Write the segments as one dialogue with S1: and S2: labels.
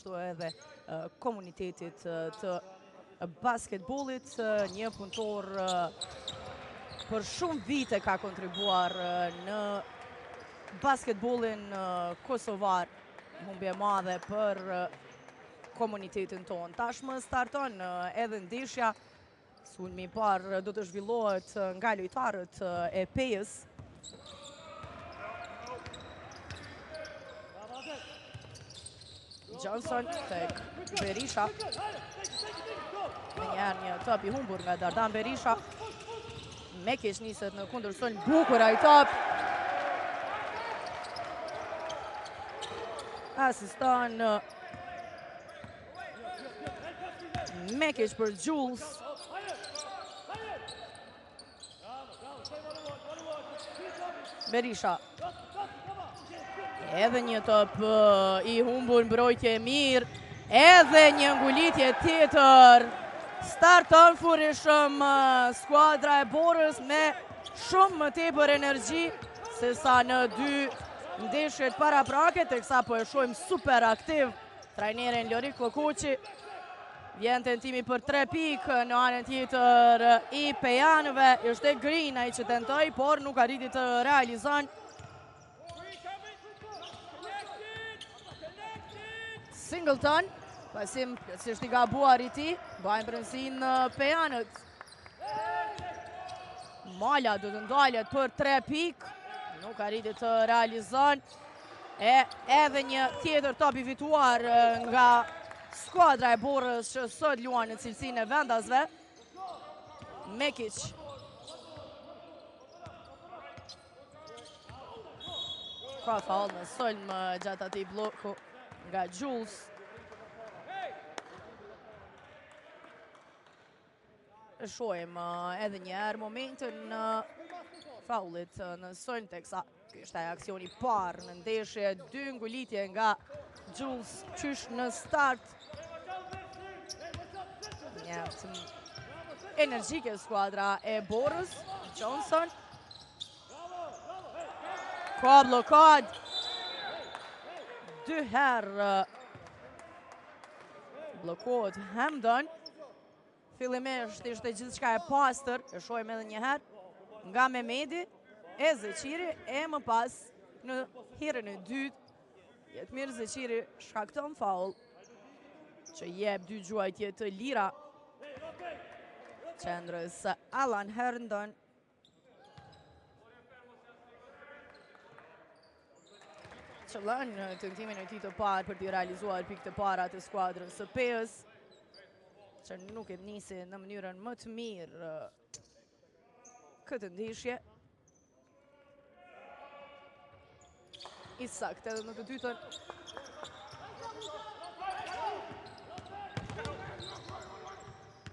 S1: gjithashtu edhe komunitetit të basketbollit, një punëtor për shumë vite ka kontribuar në basketbollin kosovar, humbje madhe për komunitetin tonë. Tashmë starton edhe ndeshja, sulmi i parë do të zhvillohet nga lojtarët e Pejës. Johnson tek Berisha. Njëherë një top i humbur nga Dardan Berisha. Mekic niset në kundërshton, bukur ai top. Asiston Mekic për Jules. Berisha. Edhe një top i humbur, mbrojtje mirë. Edhe një ngulitje tjetër. Starton furishëm skuadra e Borës me shumë më tepër energji se sa në dy ndeshjet paraprake, teksa po e shohim super aktiv trajnerin Lorik Klokoqi. Vjen tentimi për 3 pikë në anën tjetër i Pejanëve. Ishte Green ai që tentoi, por nuk arriti të realizon. Singleton, pasim plotësisht i gabuar i tij, bajnë brendësin Pejanët. Mala do të ndalet për 3 pikë, nuk arriti të realizon. Edhe një tjetër top i fituar nga skuadra e Borës që sot luan në cilësinë e vendasve. Mekic. Ka faul në sulm gjatë atij bloku nga Jules. Shohim edhe një herë momentin në faulit në sulm, teksa ky është ai aksioni i parë në ndeshje, 2 ngulitje nga Jules qysh në start. Një energjike skuadra e Borës. Johnson. Ka blokad. 2 herë blokohet Hamdan. Fillimisht ishte gjithçka e pastër, e shohim edhe një herë nga Mehmedi e Zeqiri, e më pas në herën e dytë Jetmir Zeqiri shkakton faul që jep 2 gjuajtje të lira qendrës Alan Herndon. Qëllon në tentimin e tij të parë për të realizuar pikë të para të skuadrës së Pejës, që nuk e nisi në mënyrën më të mirë këtë ndeshje. I saktë edhe në të dytën.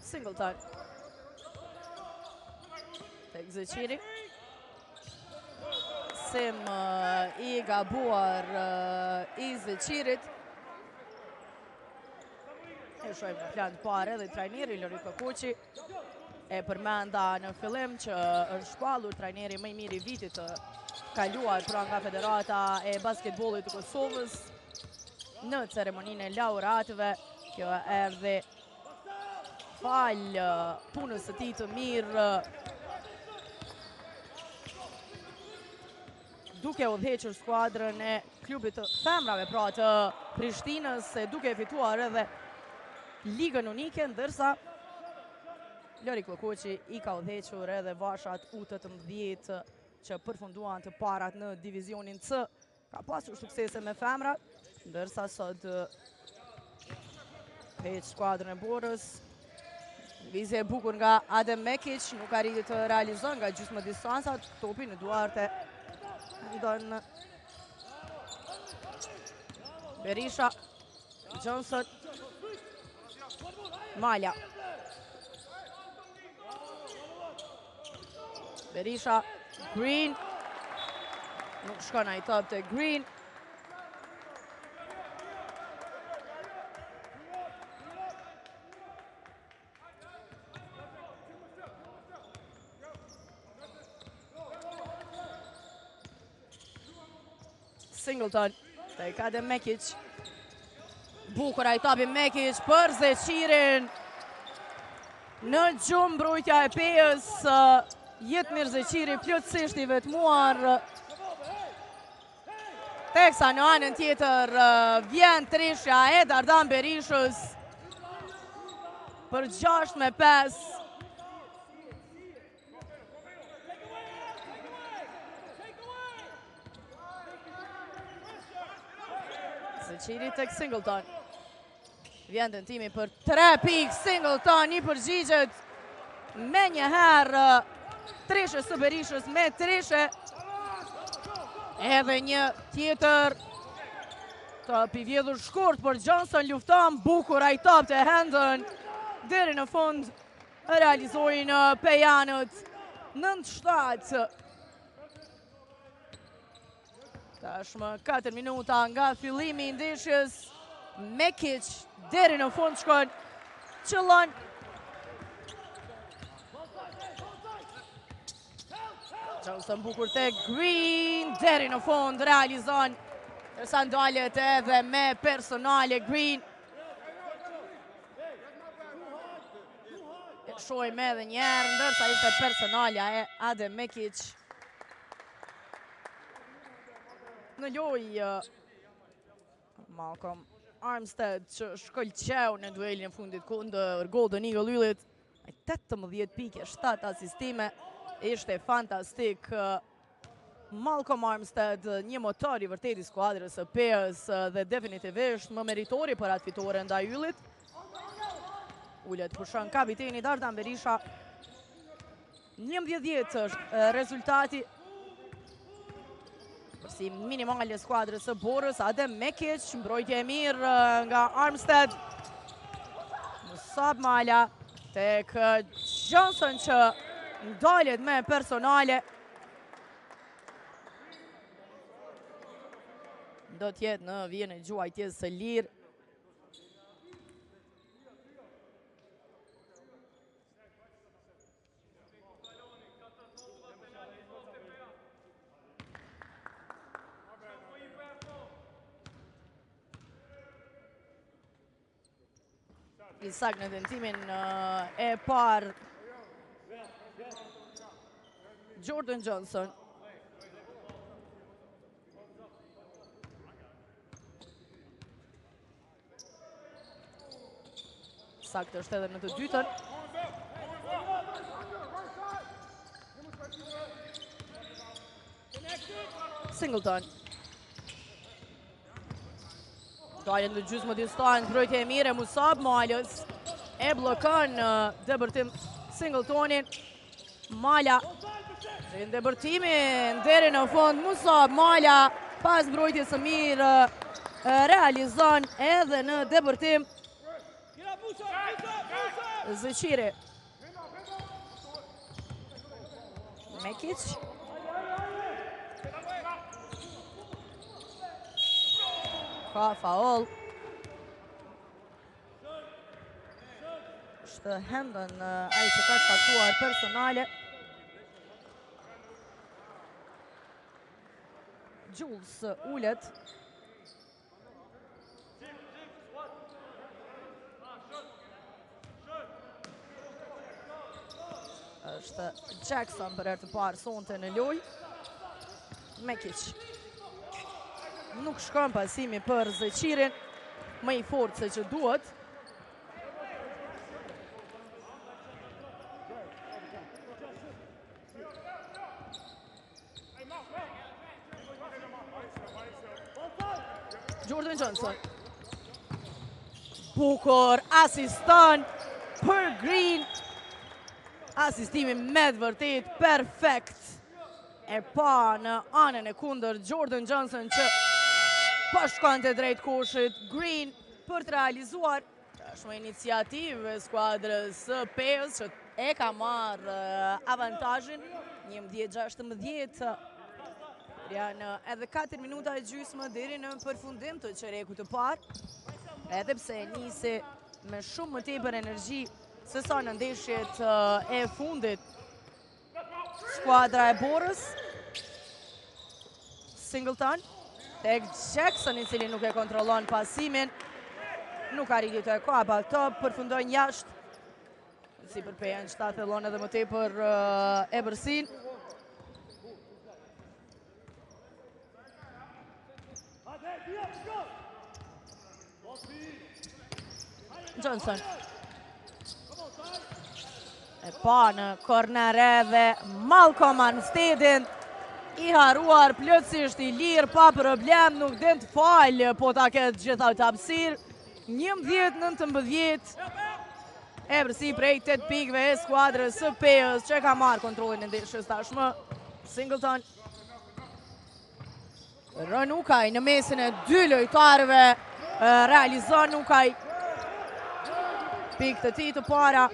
S1: Singleton. Tek Zeqiri. Sim i gabuar i Zeqirit. E shohim në plan të parë edhe trajneri Lorik Klokoqi e përmenda në fillim që është shpallur trajneri më i mirë i vitit të kaluar pra nga Federata e Basketbollit të Kosovës në ceremoninë e laureatëve. Kjo erdhi fal punës së tij të mirë, duke udhëhequr skuadrën e klubit të femrave pra të Prishtinës, duke fituar edhe Ligën unike, ndërsa Lorik Klokoqi i ka udhëhequr edhe Vashat U18 që përfunduan të parat në divizionin C. Ka pasur suksese me femrat, ndërsa sot heq skuadrën e Borës. Lëvizje e bukur nga Adem Mekic, nuk arriti të realizon nga gjysmë distanca, topi në duart e Hamdan. Berisha, Johnson, Malja. Berisha, Green. Nuk shkon ai top te Green. Singleton tek Adem Mekic. Bukur Ajtabi Mekic për Zeqirin. Në gjumë mbrojtja e Pejës, Jetmir Zeqiri plotësisht i vetmuar. Teksa në anën tjetër vjen trishja e Dardan Berishës për 6-5. Zeqiri tek Singleton. Vjen tentimi për 3 pikë, Singleton i përgjigjet me njëherë trishës së Berishës me trishe. Edhe një tjetër të pivjedhur shkurt për Johnson, lufton bukur Ajtap të Hendon. Deri në fund realizojnë pejanët 9-7. Tashmë 4 minuta nga fillimi i ndeshjes. Mekic deri në fund shkon, qëllon. Johnson bukur tek Green, deri në fund realizon. Dërsa ndalet edhe me personale Green. Shojmë edhe njerë, ndërsa ishte personalja e Adem Mekic. Në loj Malcolm Armstead që shkëlqeu në duelin e fundit kundër Golden Eagle Yllit. 18 pike, 7 asistime, ishte fantastik. Malcolm Armstead, një motor i vërtet i skuadrës së Pejës dhe definitivisht më meritori për atë fitore ndaj Yllit. Ullet pushon kapiteni Dardan Berisha. 11-10 është rezultati. Përsi minimale skuadrës së Borës, Adem Mekic, mbrojtje e mirë nga Armstead. Musab Mala tek Johnson që ndalet me personale. Do t'jetë në vjen e gjuajtjes së lirë. Isak në tentimin e par Jordan Johnson. Saktë është edhe në të dytën. Singleton. Dajen në gjysmë distancë, mbrojtje e mire, Musab Malës e blokon debërtim Singletonin. Mala në debërtimin deri në fund, Musab Mala pas mbrojtjes së mirë realizon edhe në debërtim. Zeqiri. Mekic. Ka faul. Është Hendon ai që ka shkaktuar personale. Jules ullet. Është Jackson për herë të parë sonte në lojë. Mekic. Nuk shkon pasimi për Zeqirin, më i fortë se që duhet. Jordan Johnson. Bukur asiston për Green. Asistimi me të vërtet perfekt. E pa në anën e kundër Jordan Johnson që pa shkonte drejt koshit. Green për të realizuar tashmë iniciativë skuadrës së Pejës që e ka marrë avantazhin 11-16. Janë edhe 4 minuta e gjysmë deri në përfundim të çerekut të parë. Edhe pse nisi me shumë më tepër energji se sa në ndeshjet e fundit skuadra e Borës. Singleton tek Jackson i cili nuk e kontrollon pasimin. nuk arriti të kapa top, përfundojnë jashtë. Si përpejen 7 thellon edhe më tepër Ebërsin. Johnson. E pa në korner edhe Malcolm Armsteadin, i haruar plotësisht i lirë, pa problem, nuk den të falë, po ta ketë gjitha të hapësirë. 11-19. Ebërsi prej 8 pikëve e skuadrës së Peos, që ka marrë kontrolin e ndeshjes tashmë. Singleton. Rënukaj në mesin e dy lojtarëve, realizon Nukaj pikë të tij të para.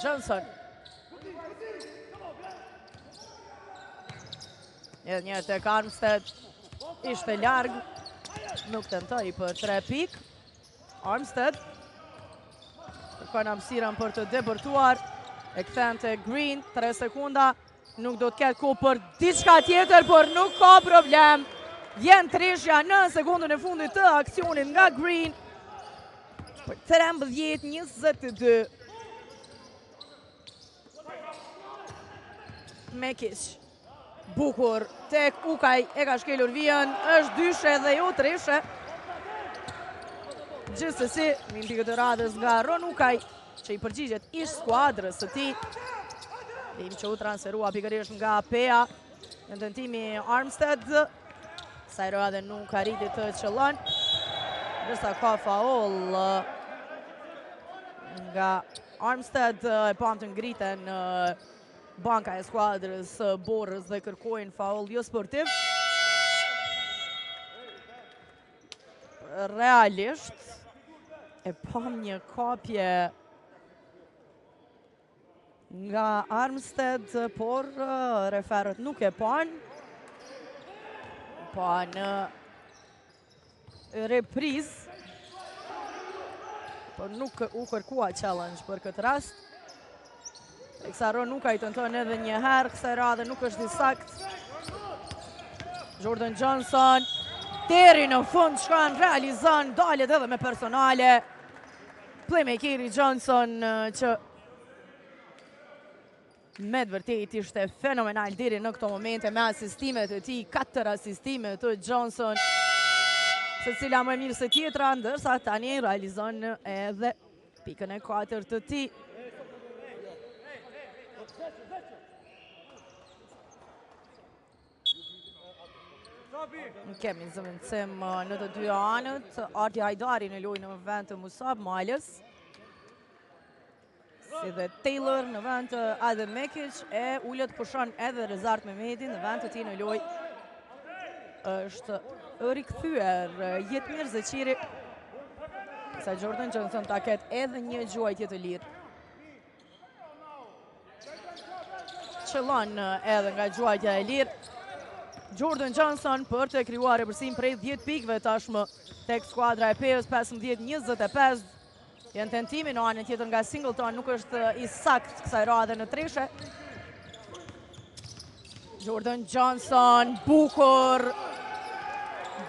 S1: Johnson. Edhe një tek Armstead, ishte larg, nuk tentoi për 3 pikë. Armstead kërkon hapësirën për të debërtuar, e kthen te Green, 3 sekunda, nuk do të ketë kohë për diçka tjetër, por nuk ka problem. Vjen treshja në sekundën e fundit të aksionit nga Green për 13-22. Mekic, bukur, tek Ukaj e ka shkelur vijën, është dyshe dhe jo treshe. Gjithsesi, një pikë të radhës nga Ron Ukaj, që i përgjigjet ish skuadrës së tij. Tim që u transferua pikërisht nga Pea, në tentimi Armstead, Sajroa dhe nuk arriti të qëllon, ndërsa ka faul nga Armstead, e pam të ngriten banka e skuadrës Borës dhe kërkojnë faul jo sportiv. Realisht, e pam një kapje nga Armstead, por referët nuk e pan. Pa në repriz, por nuk u kërkua challenge për këtë rast. Teksa Ron nuk i tenton edhe një herë, kësaj radhe nuk është i saktë. Jordan Johnson, deri në fund shkon, realizon, dalet edhe me personale. Playmakeri Johnson që me të vërtet ishte fenomenal deri në këto momente me asistimet e tij, 4 asistime të Johnson, secila më mirë se tjetra, ndërsa tani realizon edhe pikën e 4 të tij. Kemi zëvendësim në të dy anët, Arti Hajdari në lojë në vend të Musab Malës, si dhe Taylor në vend të Adem Mekic, e ullët pushon edhe Rezart Mehmeti në vend të tij në lojë. Është rikthyer Jetmir Zeqiri, sa Jordan Johnson ta ketë edhe një gjuajtje të lirë. Qëllon edhe nga gjuajtja e lirë Jordan Johnson për të krijuar Ebërsin prej 10 pikëve tashmë tek skuadra e Peos, 15-25. Janë tentimi në anën tjetër nga Singleton, nuk është i sakt kësaj radhe në treshe. Jordan Johnson, bukur,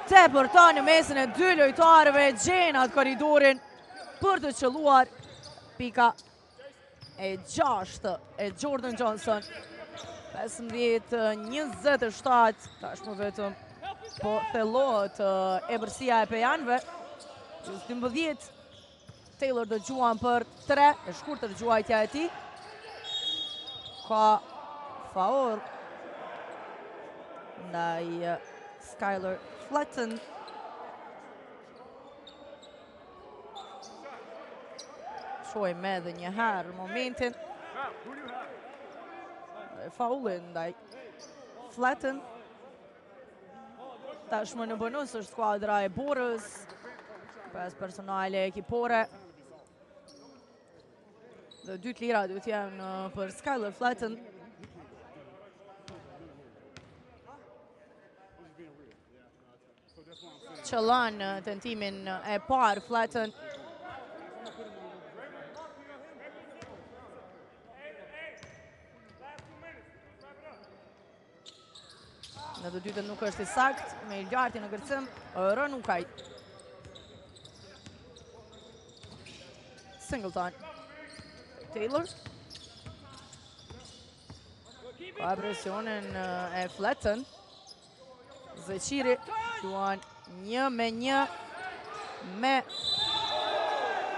S1: depërton në mesin e dy lojtarëve, gjen atë korridorin për të qelluar. Pika e 6 e Jordan Johnson. 15-27, tashmë vetëm po thellohet Ebërsia e Pejanëve. 12, Taylor do gjuan për 3, e shkurtër gjuajtja e tij. Ka faul ndaj Skylar Fletton. Shohim edhe një herë momentin. Faulin ndaj Fletton. Tashmë në bonus është skuadra e Borës, 5 personale ekipore. Dhe 2 lira duhet janë për Skylar Fletton. Qëllon tentimin e parë Fletton. Në të dytën nuk është i sakt, me Ilgarti në kërcim, Ron Ukaj. Singleton. Taylor. Ka presionin e fletën. Zeqiri luan 1-1 me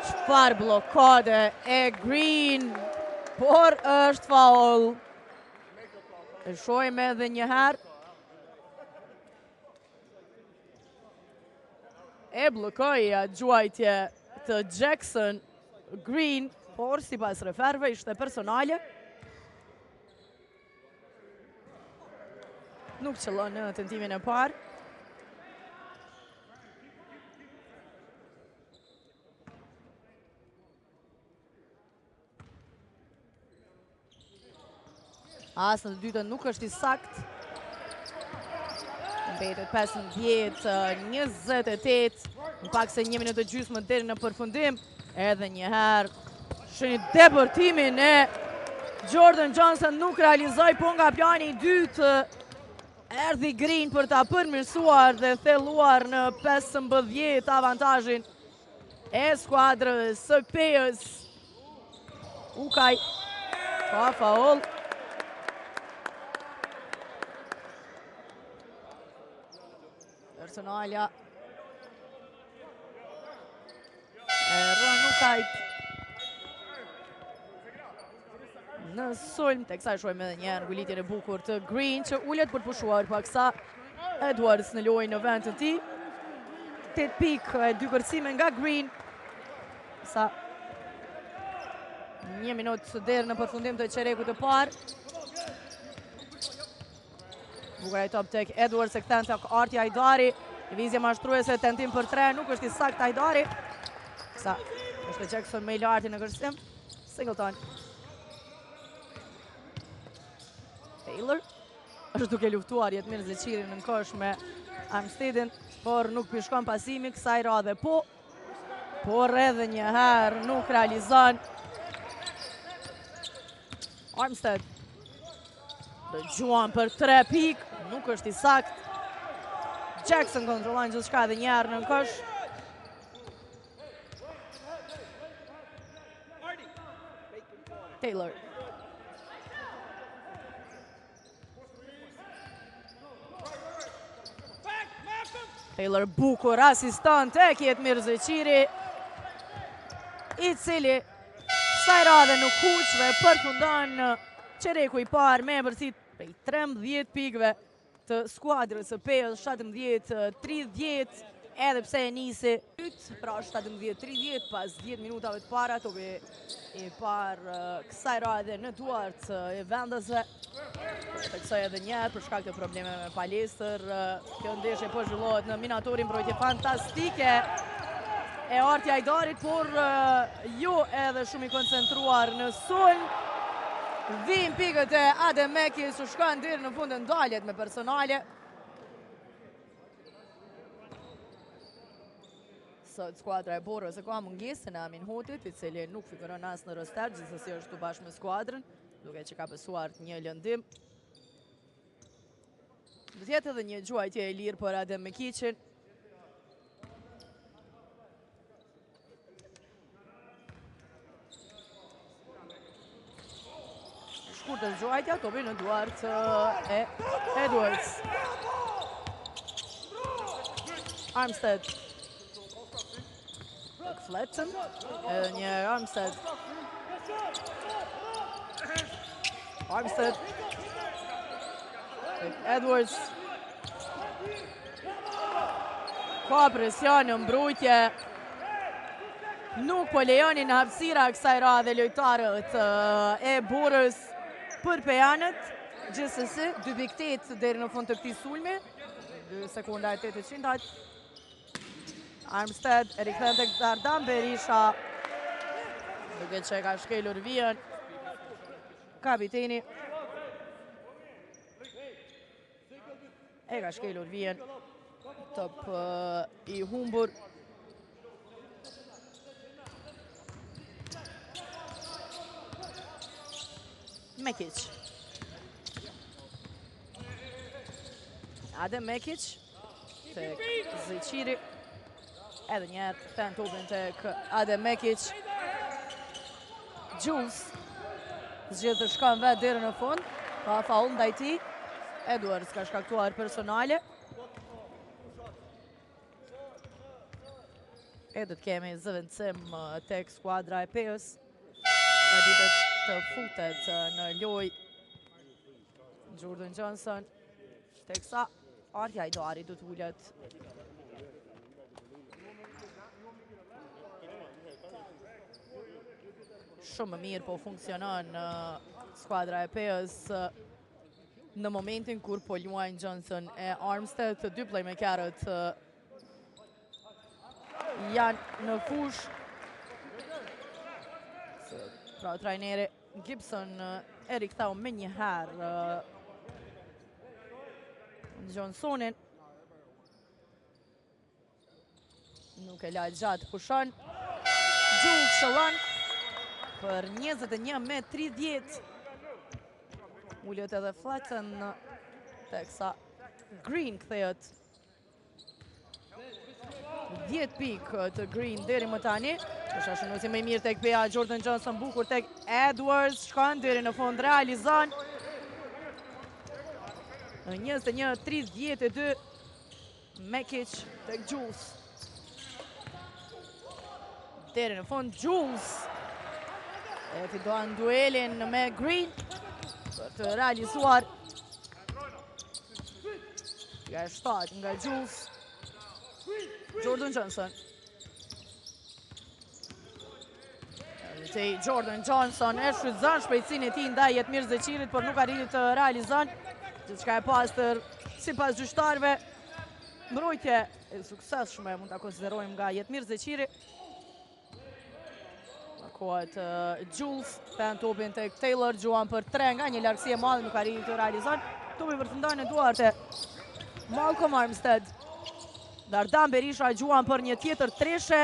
S1: çfarë blokade e Green, por është faul. E shojmë edhe një herë. E blokoi gjuajtje të Jackson Green, por sipas referve ishte personale. Nuk qëllon në tentimin e parë. As në të dytën nuk është i sakt. Mbetet 15-28, në pak se 1 minutë gjysmë deri në përfundim. Edhe një herë, shëni debërtimin e Jordan Johnson nuk realizoi, po nga plani i dytë erdhi Green për ta përmirësuar dhe thelluar në 15 avantazhin e skuadrës së Pejës. Ukaj ka faul. Personalja e rën Ukajt në sulm, teksa e shojmë edhe një ngulitjen e bukur të Green që ulet për pushuar paksa Edwards në lojë në vend të tij. 8 pikë e 2 kërcime nga Green. Sa 1 minutë deri në përfundim të çerekut të parë. Bukur ai top tek Edwards e kthen tek Arti Hajdari. Lëvizje mashtruese, tentim për 3, nuk është i sakt Hajdari. Sa është Jackson me i larti në kërcim. Singleton. Taylor është duke luftuar Jetmir Zeqirin në kosh me Armsteadin, por nuk pishkon pasimi kësaj radhe po. Por edhe një herë nuk realizon. Armstead dëgjuan për 3 pikë, nuk është i sakt. Jackson kontrollon gjithçka edhe një herë në kosh. Taylor. Taylor bukur asiston tek Jetmir Zeqiri, i cili kësaj radhe në kuqve përfundon çereku i parë me embërsit prej 13 pikëve të skuadrës së Pejës, 17-30, edhe pse e nisi pra 17-30 pas 10 minutave të para, topi i parë kësaj radhe në duart e vendësve. Teksoj edhe një për shkak të probleme me palestër. Kjo ndeshje po zhvillohet në minatorin, mbrojtje fantastike e Arti Hajdarit, por jo edhe shumë i koncentruar në sulm. Vijnë pikët e Adem Mekis, u shkojnë deri në fund ndaljet me personale. Sot skuadra e Borës e ka mungesën e Amin Hotit, i cili nuk figuron as në roster, gjithsesi është këtu bashkë me skuadrën, duke që ka besuar një lëndim. Do të jetë edhe një gjuajtje e lirë për Adem Mekiqin. Shkurtës gjuajtja, topi në duart e Edwards. Armstead. Fletën, edhe një Armstead. Armstead. Edwards. Ka presion në mbrojtje. Nuk po lejonin hapësira kësaj radhe lojtarët e Borës për pejanët. Gjithsesi, 2.8 deri në fund të këtij sulmi. 2 sekonda e 800. Armstead e rikthen tek Dardan Berisha. Duke që ka shkelur vijën kapiteni. E ka shkelur vijën. Top i humbur. Mekic. Adem Mekic tek Zeqiri. Edhe njerë, kthen topin tek Adem Mekic. Jules zgjedh të shkon vetë deri në fund. Ka faul ndaj tij. Edwards ka shkaktuar personale. Edhe të kemi zëvendësim tek skuadra e Peos. Ka ditë të futet në lojë Jordan Johnson, teksa Artja Hajdari do t'ullet. Shumë më mirë po funksionon skuadra e Peos në momentin kur po luajnë Johnson e Armstead, të dy playmakerët janë në fush. Pra trajneri Gibson e rikthau me një herë Johnsonin. Nuk e la gjatë pushon. Jules shëllon për 21-30. Ullet edhe Flatten, teksa Green kthehet. 10 pikë të Green deri më tani. Është shënuesi më i mirë tek PA Jordan Johnson, bukur tek Edwards, shkon deri në fund, realizon. Në 21-32, Mekic tek Jules. Deri në fund, Jules e fiton duelin me Green për të realizuar. Nga 7 nga Jules. Jordan Johnson. Jordan Johnson e shfrytëzon shpejtësinë e tij ndaj Jetmir Zeqirit, por nuk arriti të realizon. Gjithçka e pastër sipas gjyqtarëve. Mbrojtje e suksesshme mund ta konsiderojmë nga Jetmir Zeqiri. Markohet Jules, pen topin tek Taylor, gjuan për 3 nga një largësi e madhe, nuk arriti të realizon. Topi përfundon në duart e Malcolm Armstead. Dardan Berisha gjuan për një tjetër treshe.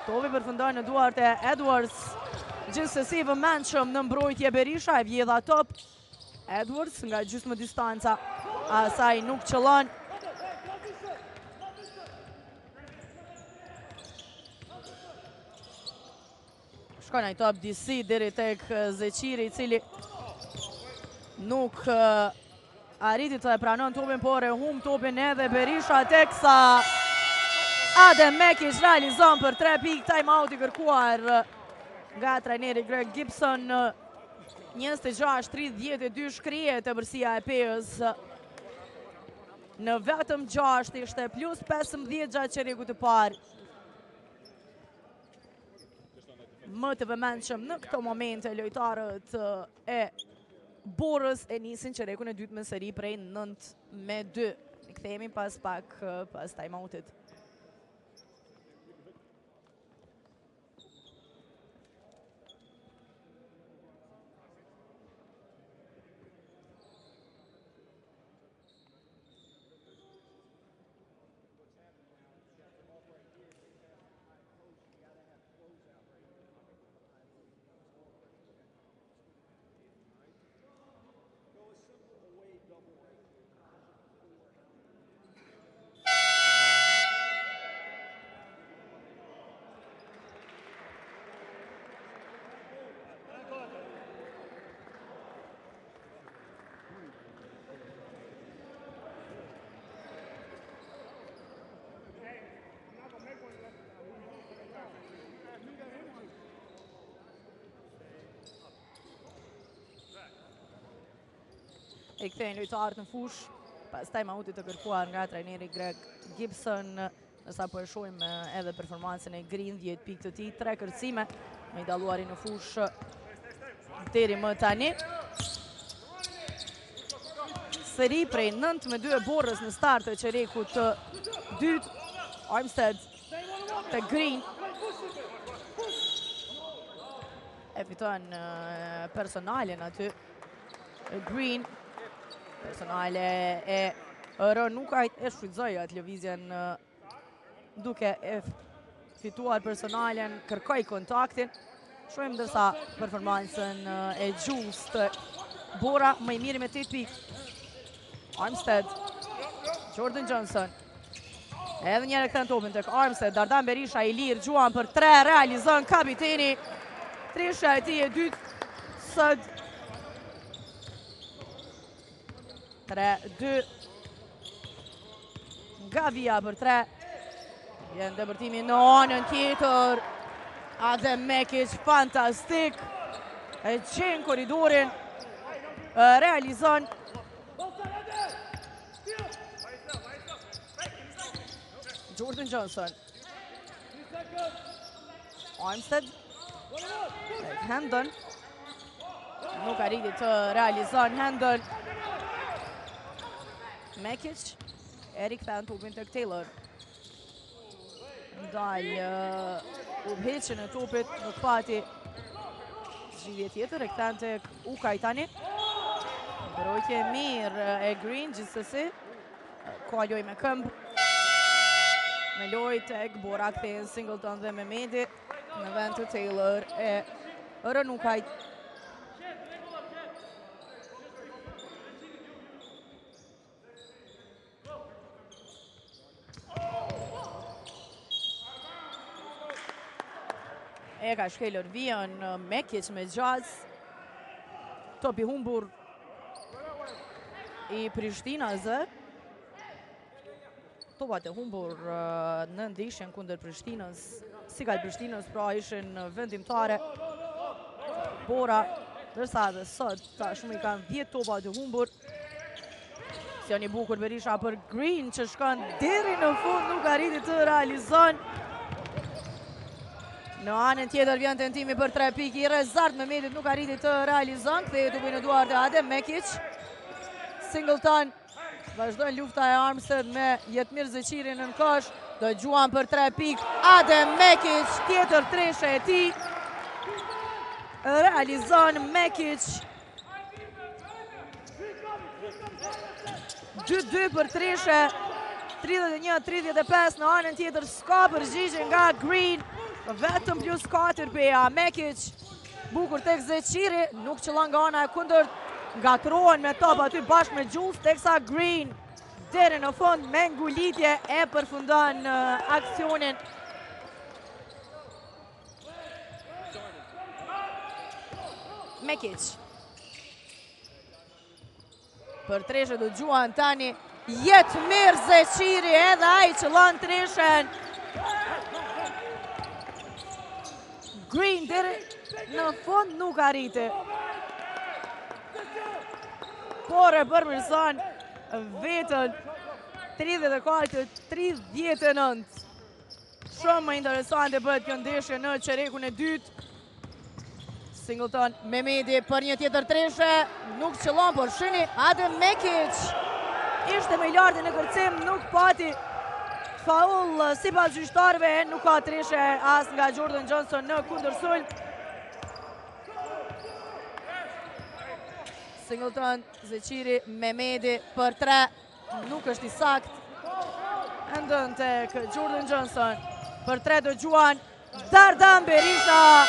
S1: Topi përfundon në duart e Edwards. Gjithsesi vëmendshëm në mbrojtje Berisha, e vjedha top. Edwards nga gjysmë distanca, asaj nuk qëllon. Shkon ai top DC deri tek Zeqiri, i cili nuk arriti të e pranon topin, por e humb topin edhe Berisha, teksa Adem Mekic realizon për 3 pikë. Time-out i kërkuar nga trajneri Greg Gibson. 26-32 shkrihet e bërësia e Peos. Në vetëm 6 ishte plus 15 gjatë çerikut të parë. Më të vëmendshëm në këto momente lojtarët e Borës e nisin çerekun e dytë me seri prej 9-2. Kthehemi pas pak pas time-outit. E kthejnë lojtarët në fush, pas time-outit të kërkuar nga trajneri Greg Gibson, nësa po e shohim edhe performancën e Green, 10 pikë të tij, 3 kërcime, me i dalluari në fush deri më tani. Seri prej 9-2 e Borës në start të çerekut të dytë. Armstead te Green. E fiton personalen aty. Green. Personale e Rënukajt e shfrytëzoi atë lëvizjen duke e fituar personalen, kërkoi kontaktin. Shohim ndërsa performancën e Jules të Bora, më i miri me 8 pikë. Armstead, Jordan Johnson. Edhe njëre këtën topin tek Armstead, Dardan Berisha i lirë, gjuan për 3, realizon kapiteni. Tresha e tij e dytë sot. 3-2. Gavia për 3. Vjen ndërtimi në anën tjetër. Adem Mekic, fantastik. E gjen korridorin. Realizon. Jordan Johnson. Armstead. Hendon. Nuk arriti të realizon Hendon. Mekic. Erik than topin tek Taylor. Ndal udhëheqjen e topit, nuk pati zgjidhje tjetër, e kthen tek Ukaj tani. Mbrojtje mirë e Green gjithsesi. Ka lojë me këmbë. Me lojë tek Bora kthehen Singleton dhe Mehmeti në vend të Taylor e rën Ukaj. E ka shkelur vijën Mekic me gjaz. Topi humbur i Prishtinasë. Topat e humbur në ndeshjen kundër Prishtinës. Sigal Prishtinës pra ishin vendimtare. Bora, ndërsa edhe sot tashmë i kanë 10 topa të humbur. Sjoni bukur Berisha për Green që shkon deri në fund, nuk arriti të realizon. Në anën tjetër vjen tentimi për 3 pikë i Rezart Mehmetit, nuk arriti të realizon. Kthehet topin në duart e Adem Mekic. Singleton vazhdon lufta e Armstead me Jetmir Zeqirin në kosh. Dëgjuan për 3 pikë. Adem Mekic, tjetër treshe e tij. Realizon Mekic. 2-2 për treshe. 31-35 në anën tjetër, s'ka përgjigje nga Green. Vetëm plus 4 peja. Mekic bukur tek Zeqiri, nuk qëllon nga ana e kundërt. Ngatrohen me top aty bashkë me Jules, teksa Green deri në fund me ngulitje e përfundon aksionin. Mekic për treshe do gjuan tani Jetmir Zeqiri, edhe ai qëllon treshen. Green deri në fund nuk arriti. Por e përmirëson vetën 34-39. Shumë më interesante bëhet kjo ndeshje në çerekun e dytë. Singleton, Mehmeti për një tjetër treshe, nuk qëllon, por shini Adem Mekic ishte me lartë në kërcim, nuk pati faull sipas gjyqtarëve, nuk ka treshe as nga Jordan Johnson në kundërsulm. Singleton, Zeqiri, Mehmeti për 3, nuk është i sakt. Endon tek Jordan Johnson për 3 dëgjuan Dardan Berisha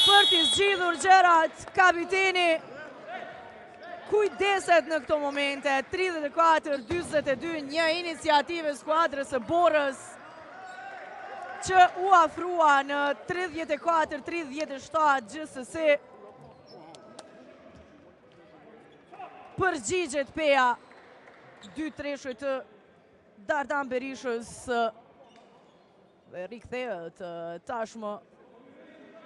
S1: për t'i zgjidhur gjërat. Kapiteni kujdeset në këto momente. 34-42, një iniciative skuadrës së Borës që u afrua në 34-37 gjithsesi. Përgjigjet peja 2 treshe të Dardan Berishës dhe rikthehet tashmë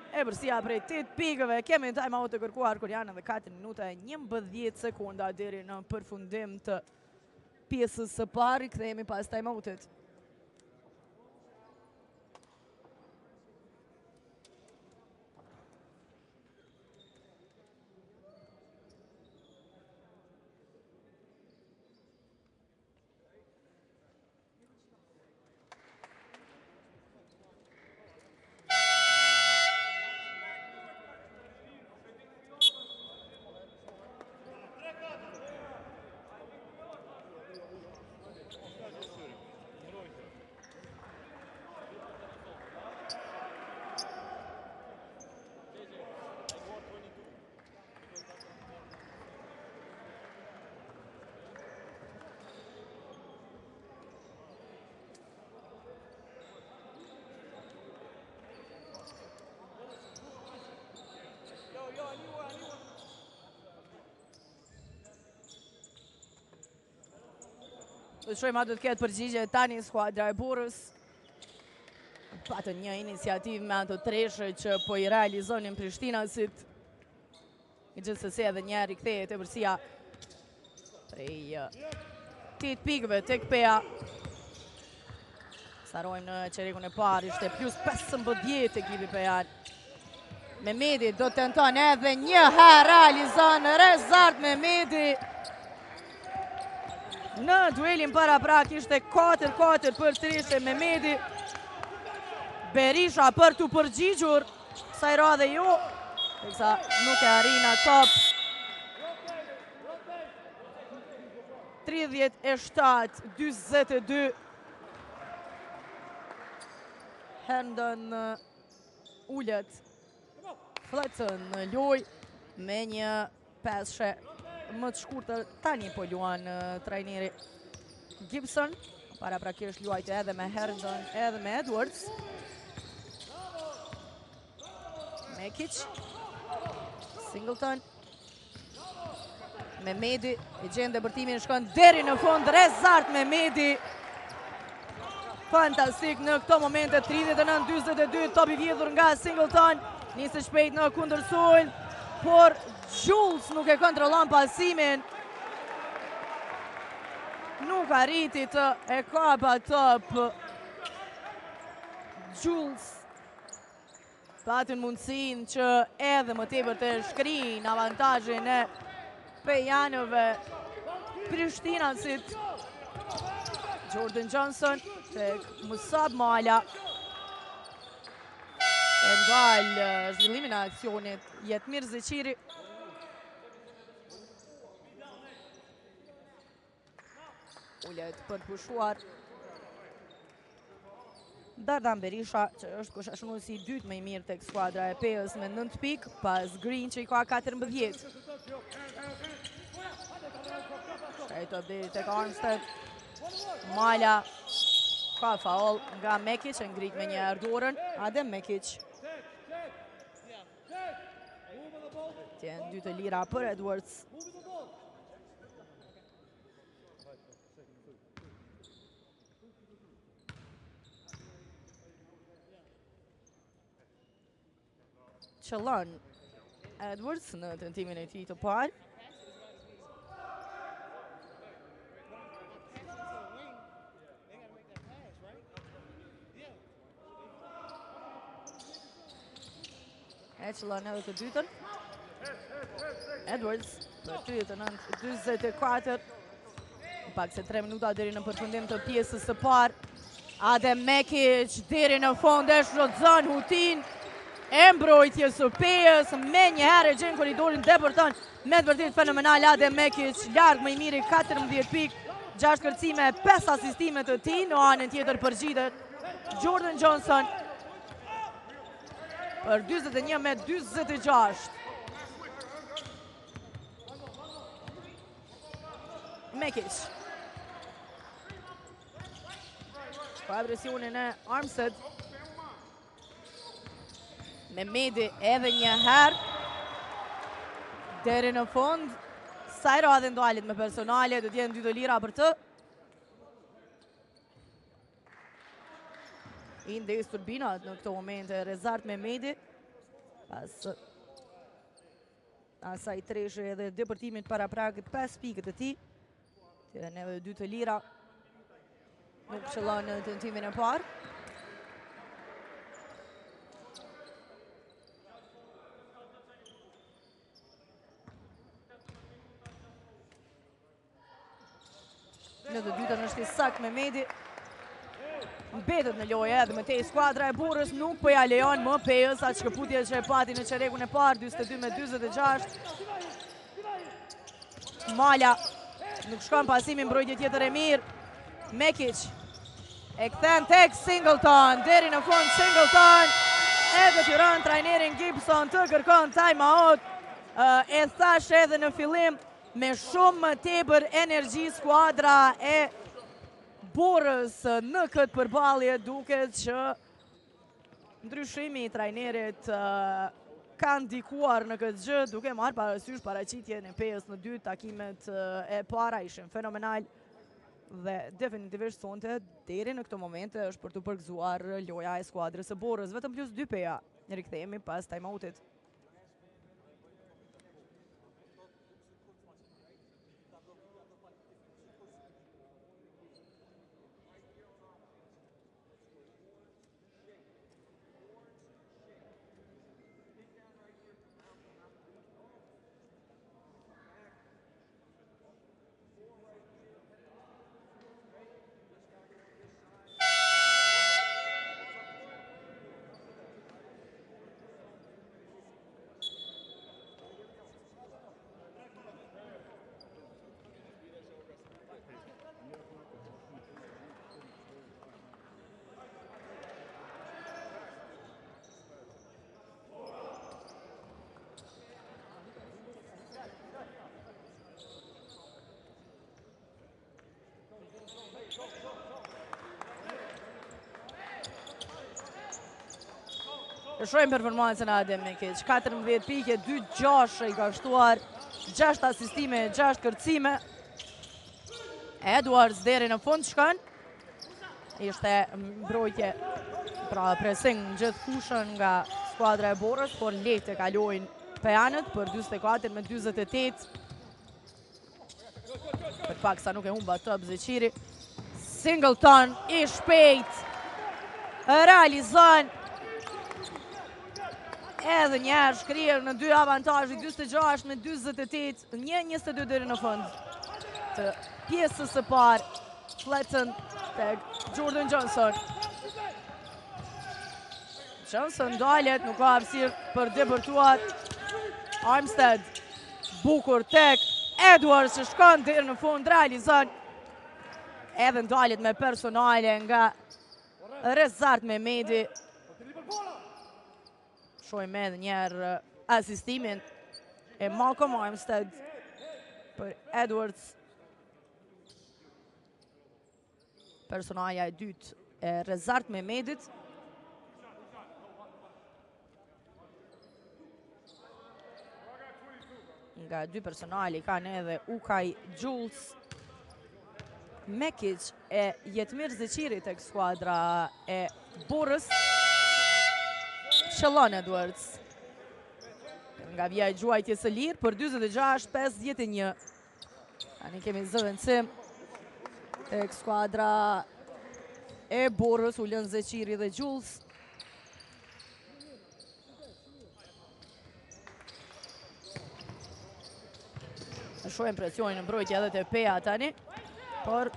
S1: e përsia prej 8 pikëve. Kemi në time out të kërkuar kur janë edhe 4 minuta e 11 sekonda deri në përfundim të pjesës së parë. Kthehemi pas time outit. Të shojmë atë të ketë përgjigje tani skuadra e Borës. Patën një iniciativë me ato treshe që po i realizonin Prishtinasit. Gjithsesi edhe njerë i kthehet e përsia prej 8 pikëve tek Pea. Sarojmë në qerekun e parë, ishte plus 15 ekipi Pejan. Mehmeti do të tenton edhe një herë realizon Rezart Mehmeti. Në duelin para prak ishte 4-4 për treshe Mehmeti. Berisha për të përgjigjur, kësaj radhe jo, teksa nuk e arrin top. 37-42. Herndon ullet Fletën në loj me një peshe më të shkurtër. Tani po luan trajneri Gibson. Para prakisht luajtë edhe me Herndon edhe me Edwards. Mekic, Singleton, Mehmeti i gjen depërtimin, shkon deri në fund. Rezart Mehmeti. Fantastik në këto momente. 39-42, top i vjedhur nga Singleton. Nisë shpejt në kundërsulm, por Jules nuk e kontrollon pasimin. Nuk arriti të e kapa top. Jules patën mundësin që edhe më tepër të shkrin avantazhin e Pejanëve Prishtinasit. Jordan Johnson tek Musab Mala. E ngal zhvillimin e aksionit Jetmir Zeqiri. Ullet për të pushuar Dardan Berisha, që është koshashënuesi i dytë më i mirë tek skuadra e Peës me 9 pikë, pas Green që i ka 14. Shajto deri tek Armstead. Mala ka faul nga Mekic, e ngrit me një herë dorën. Adem Mekic. Tjen 2 të lira për Edwards. Qëllon Edwards në tentimin e tij të parë. E qëllon edhe të dytën. Edwards për 39-44. Pak se 3 minuta deri në përfundim të pjesës së parë. Adem Mekic deri në fund e shfrytëzon hutin e mbrojtjes së Peës. Me një herë e gjen korridorin depërton me të vërtet fenomenal Adem Mekic, larg më i miri, 14 pikë, 6 kërcime, 5 asistime të tij. Në anën tjetër përgjigjet Jordan Johnson për 41-46. Mekic. Pa presionin e Armstead. Mehmeti edhe një herë deri në fund. Sa i radhe ndoalit me personale, do t'jenë 2 të lira për të. I ndes turbinat në këto momente Rezart Mehmeti. Pas asaj treshe edhe depërtimit para pragët 5 pikët e tij. T'jenë edhe 2 të lira. Nuk qëllon në tentimin e parë. Në të dytën është i sakt Mehmeti. Mbetet në lojë edhe me tej skuadra e Borës, nuk po ja lejon më Peës atë shkëputje që e pati në qerekun e parë, 42-46. Mala nuk shkon pasimi, mbrojtje tjetër e mirë. Mekic e kthen tek Singleton, deri në fund Singleton. E detyron trajnerin Gibson të kërkon time-out. E thash edhe në fillim, me shumë më tepër energji skuadra e Borës në këtë përballje, duket që ndryshimi i trajnerit ka ndikuar në këtë gjë, duke marrë parasysh paraqitjen e Peës në 2 takimet e para, ishin fenomenal. dhe definitivisht sonte deri në këto momente është për të përgëzuar loja e skuadrës së Borës. Vetëm plus 2 peja. Rikthehemi pas time-outit. E shohim performancën e Adem Mekic, 14 pike, 2-6 i ka shtuar, 6 asistime, 6 kërcime. Edwards deri në fund shkon. Ishte mbrojtje, pra pressing gjithë fushën nga skuadra e Borës, por lehtë e kalojnë pejanët për 44 me 48. Për pak sa nuk e humba top Zeqiri. Singleton i shpejt realizon edhe njerë shkrirë në 2 avantajë, 26 me 28, 1-22 deri në fund të pjesës së parë. Fletën tek Jordan Johnson. Johnson dalet, nuk ka hapësirë për debërtuar. Armstead, bukur tek Edwards që shkon deri në fund, realizon edhe dalet me personale nga Rezart Mehmeti. Shojmë edhe njerë asistimin e Malcolm Armstead për Edwards. Personaja e dytë e Rezart Mehmetit. Nga 2 personali kanë edhe Ukaj Jules. Mekic e Jetmir Zeqiri tek skuadra e Borës. Qëllon Edwards. Nga vija e gjuajtjes së lirë për 26-51. Tani kemi zëvendësim tek skuadra e Borës, u lën Zeqiri dhe Jules. Shohim presionin në mbrojtje edhe te Peja tani, por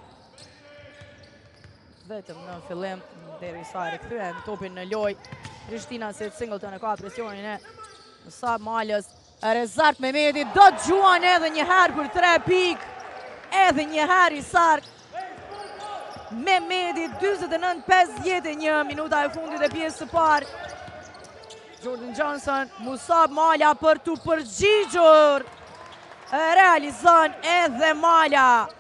S1: vetëm në fillim derisa rikthyen topin në lojë. Prishtina se Singleton e ka presionin e Musab Malës. Rezart Mehmeti do të gjuan edhe një herë për 3 pikë. Edhe një herë i sark. Mehmeti 49-51, minuta e fundit e pjesës së parë. Jordan Johnson, Musab Mala për të përgjigjur. Realizon edhe Mala.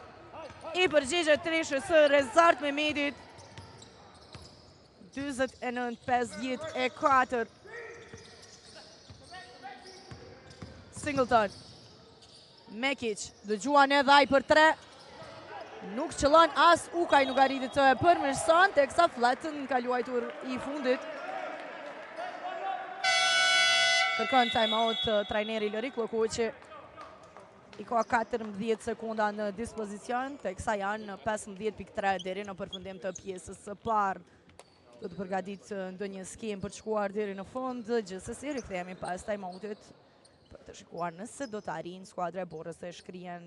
S1: I përgjigjet trishës së Rezart Mehmetit. 29-54. Singleton. Mekic, dëgjuan edhe ai për 3. Nuk qëllon as Ukaj nuk arriti të përmirëson, teksa Fletën ka luajtur i fundit. Kërkon time-out trajneri Lorik Llokuqi. I ka 14 sekunda në dispozicion, teksa janë 15.3 deri në përfundim të pjesës së parë. Do të përgatit ndonjë skem për të shkuar deri në fund, gjithsesi rikthehemi pas time-outit për të shikuar nëse do të arrijnë skuadra e Borës të shkrihen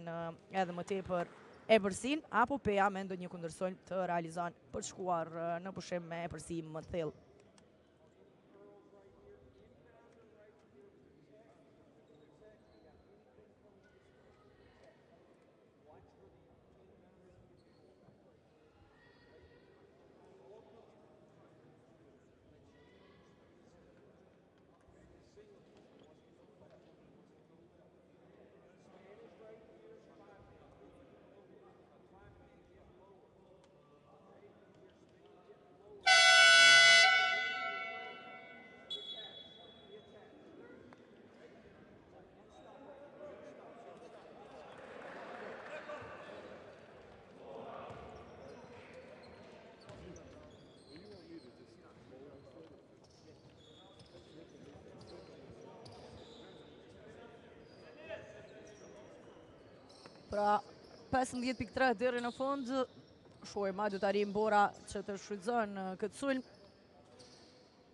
S1: edhe më tepër epërsin apo Peja me ndonjë kundërsojm të realizon për të shkuar në pushim me epërsi më të thellë. Bora 15.3 deri në fund. Shoj ma du të arim Bora që të shfrytëzon këtë sulm.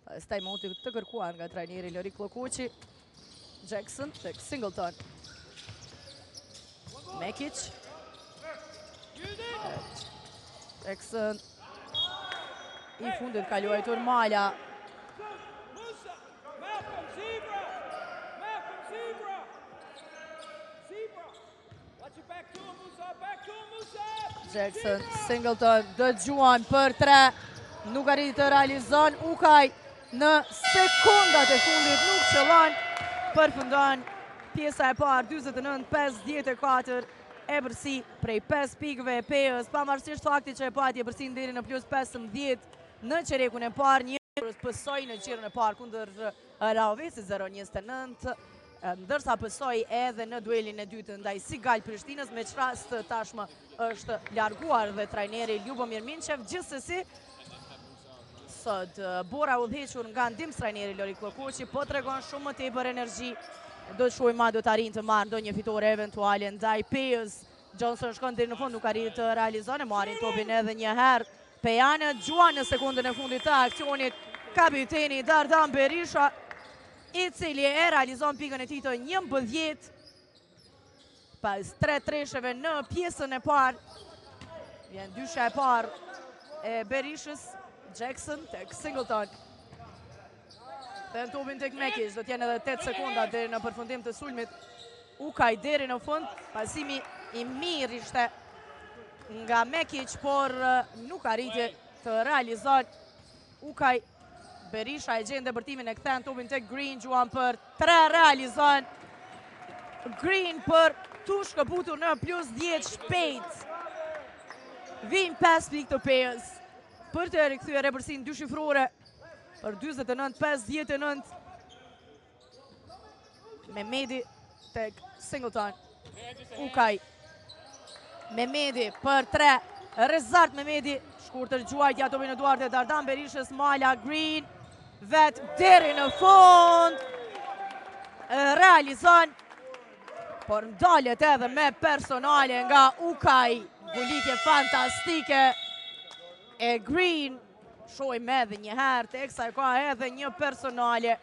S1: Pastaj moti të kërkuar nga trajneri Lori Klokoqi. Jackson tek Singleton. Mekic. Jackson. I fundit ka luajtur Mala. Jackson, Singleton, dëgjuan për 3, nuk arriti të realizon, Ukaj në sekundat e fundit nuk qëllon, përfundon pjesa e parë 49-54 e bërsi prej 5 pikëve e Peos, pavarësisht faktit që e pati e bërsin deri në plus 15 në qerekun e parë, një pësoj në gjirën e parë kundër Raovesi 0-29, ndërsa pësoj edhe në duelin e dytë ndaj Sigal Prishtinës, me që rast tashmë është larguar dhe trajneri Ljubomir Minqev. Gjithsesi, sot Bora udhëhequr nga ndihmës trajneri Lori Klokoqi, po tregon shumë më tepër energji. Do të shohim ma do të arrijë të marrë ndonjë fitore eventuale ndaj Peos. Johnson shkon deri në fund, nuk arrit të realizon, marrin topin edhe një herë. Pejanë gjuan në sekundën e fundit të aksionit kapiteni Dardan Berisha, i cili e realizon pikën e tij të 11 pas 3 tresheve në pjesën e parë. Vjen dysha e parë e Berishës. Jackson tek Singleton. Thën topin tek Mekic, do t'jenë edhe 8 sekonda deri në përfundim të sulmit. Ukaj deri në fund, pasimi i mirë ishte nga Mekic, por nuk arriti të realizon. Ukaj, Berisha e gjen depërtimin, e kthen topin tek Green, gjuan për 3, realizon. Green për tu shkëputur në plus 10 shpejt. Vin 5 pikë të Peos për të rikthyer repërsin dyshifrore për 49-59. Mehmedi tek Singleton. Ukaj. Mehmedi për 3, Rezart Mehmedi, shkurtër gjuajtja topin në duart e Dardan Berishës, Mala, Green, vet deri në fund, realizon, por ndalet edhe me personale nga Ukaj, ngulitje fantastike e Green. Shojmë edhe një herë, teksa e ka edhe një personale,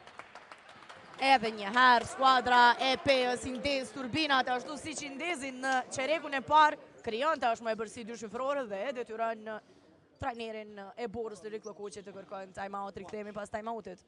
S1: edhe një herë skuadra e Peos i ndez turbinat ashtu si që ndezin në qerekun e parë, krijon tashmë e bërsi dyshifrore dhe e detyron trajnerin e Borës Lori Klokoqi të kërkojnë time-out, rikthehemi pas time-outit.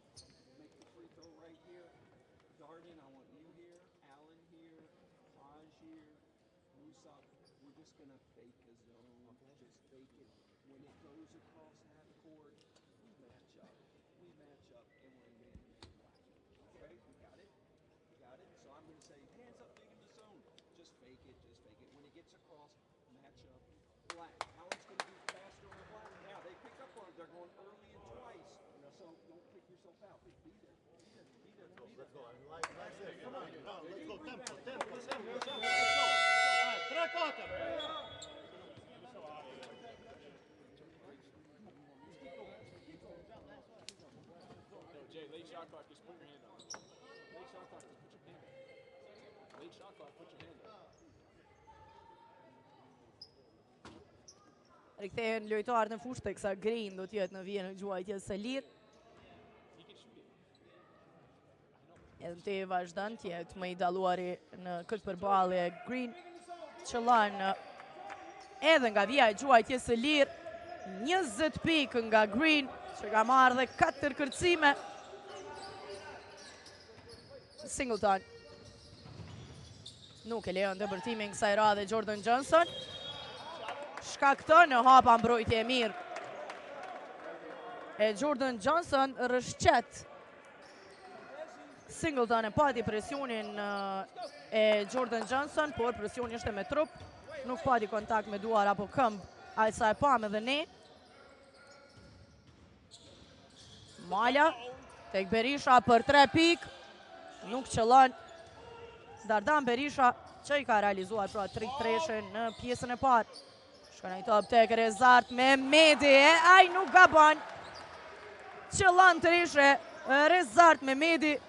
S1: Rikthehen lojtarët në fushë, teksa Green do t'jetë në vijën e gjuajtjes së lirë. Edhe të vazhdan t'jetë më i dalluari në këtë përballje. Green qëllon edhe nga vija e gjuajtjes së lirë. 20 pikë nga Green, që ka marrë dhe 4 kërcime. Singleton nuk e lejon depërtimin kësaj radhe Jordan Johnson. Shkakton në hapa mbrojtje e mirë e Jordan Johnson, rëshqet. Singleton e pati presionin e Jordan Johnson, por presioni ishte me trup, nuk pati kontakt me duar apo këmbë, ajsa e pam edhe ne. Mala tek Berisha për 3 pikë, nuk qëllon. Dardan Berisha që i ka realizuar pra 3 treshe në pjesën e parë. Shkon ai top tek Rezart Mehmedi, ai nuk gabon. Qëllon treshe Rezart Mehmedi.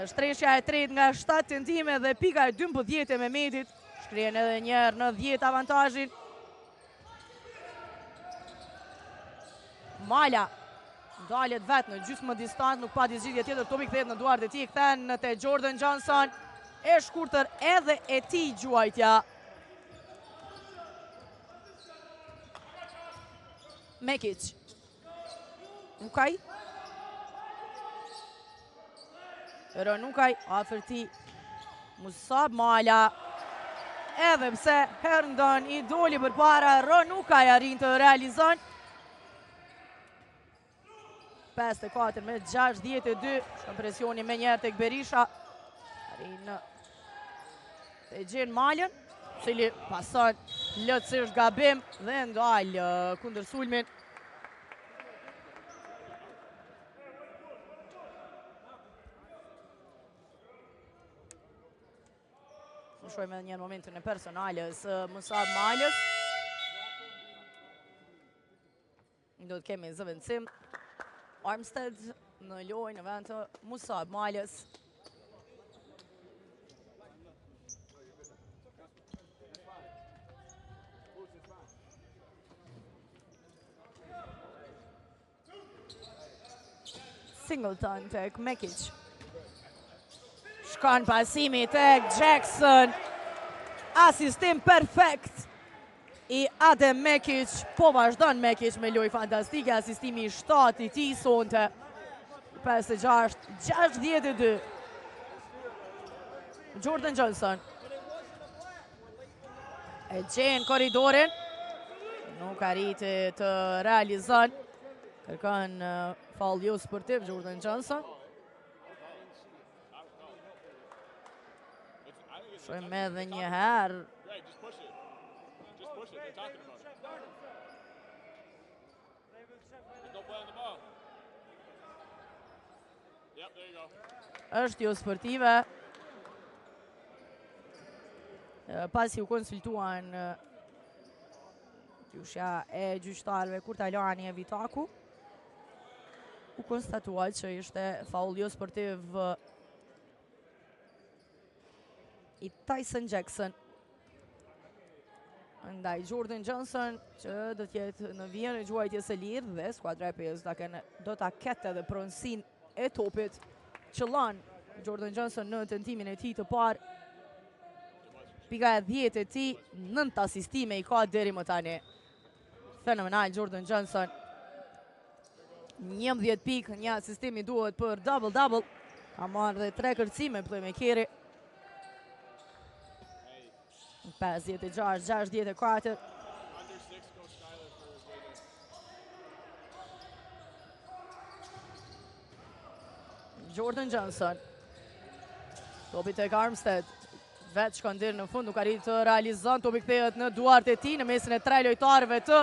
S1: Është treshja e tretë nga 7 cm dhe pika e 12 e Mehmedit. Shkrien edhe njerë në 10 avantazhin. Mala dalet vetë në gjysmë distancë, nuk pa disgjidhje tjetër, topi kthehet në duart e tij, kthen te Jordan Johnson, e shkurtër edhe e tij gjuajtja. Mekic. Nukaj. Nukaj, afër tij Musab Mala. Edhe pse Herndon i doli përpara, Nukaj arrin të realizon. 54 me 62, shkon presioni me njerë tek Berisha. Arrin të gjen Malën, cili pason lëtësisht gabim dhe ndal kundër sulmin. Në shojmë edhe një momentin e personales Musab Malës. Do të kemi zëvendësim. Armstead në lojë në vend të Musab Malës. Singleton tek Mekic. Shkon pasimi tek Jackson. Asistim perfekt i Adem Mekic, po vazhdon Mekic me lojë fantastike, asistimi i 7 i tij sonte. 56-62. Jordan Johnson. E gjen korridorin. Nuk arriti të realizon. Kërkon faul jo sportiv Jordan Johnson. Shojmë edhe një herë. Është jo sportive. Pasi u konsultuan gjyshja e gjyqtarëve Kurtalani e Vitaku, u konstatua që ishte faul jo sportiv i Tyson Jackson. Ndaj Jordan Johnson, që do t'jetë në vijën e gjuajtjes së lirë dhe skuadra e PSV do ta ketë edhe pronësinë e topit. Qëllon Jordan Johnson në tentimin e tij të parë. Pika e 10 e tij, 9 asistime i ka deri më tani. Fenomenal Jordan Johnson. 11 pikë, një asistimi duhet për double-double. Ka marrë dhe 3 kërcime playmakeri. 56-64. Jordan Johnson. Topi tek Armstead. Vetë shkon deri në fund, nuk arrit të realizon. Topi kthehet në duart e tij në mesin e 3 lojtarëve të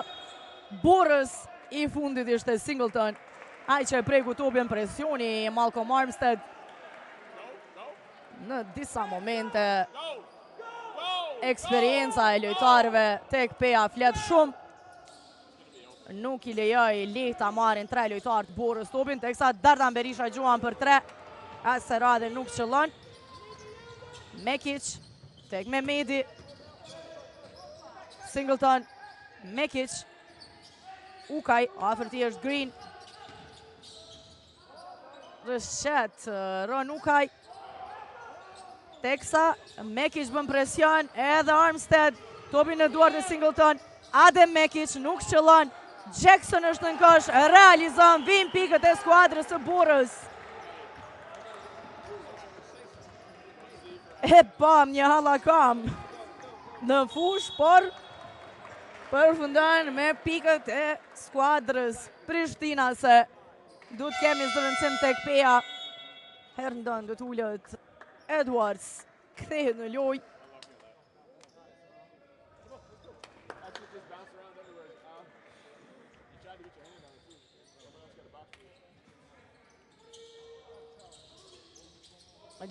S1: Borës. I fundit ishte Singleton. Ai që e preku topin, presioni Malcolm Armstead. Në disa momente eksperienca e lojtarëve tek PA flet shumë. Nuk i lejoj lehtë ta marrin 3 lojtarë të Borës topin, teksa Dardan Berisha gjuan për 3. Asë radhe nuk qëllon. Mekic tek Mehmedi. Singleton, Mekic. Ukaj, afër tij është Green. Rëshqet Ron Ukaj. Teksa Mekic bën presion, edhe Armstead, topi në duart e Singleton. Adem Mekic nuk qëllon. Jackson është në kosh, realizon, vin pikët e skuadrës së Borës. E pam një hallakam në fush, por përfundon me pikët e skuadrës prishtinase. Du të kemi zëvendësim tek PA. Herndon du të ullët Edwards, kthehet në lojë.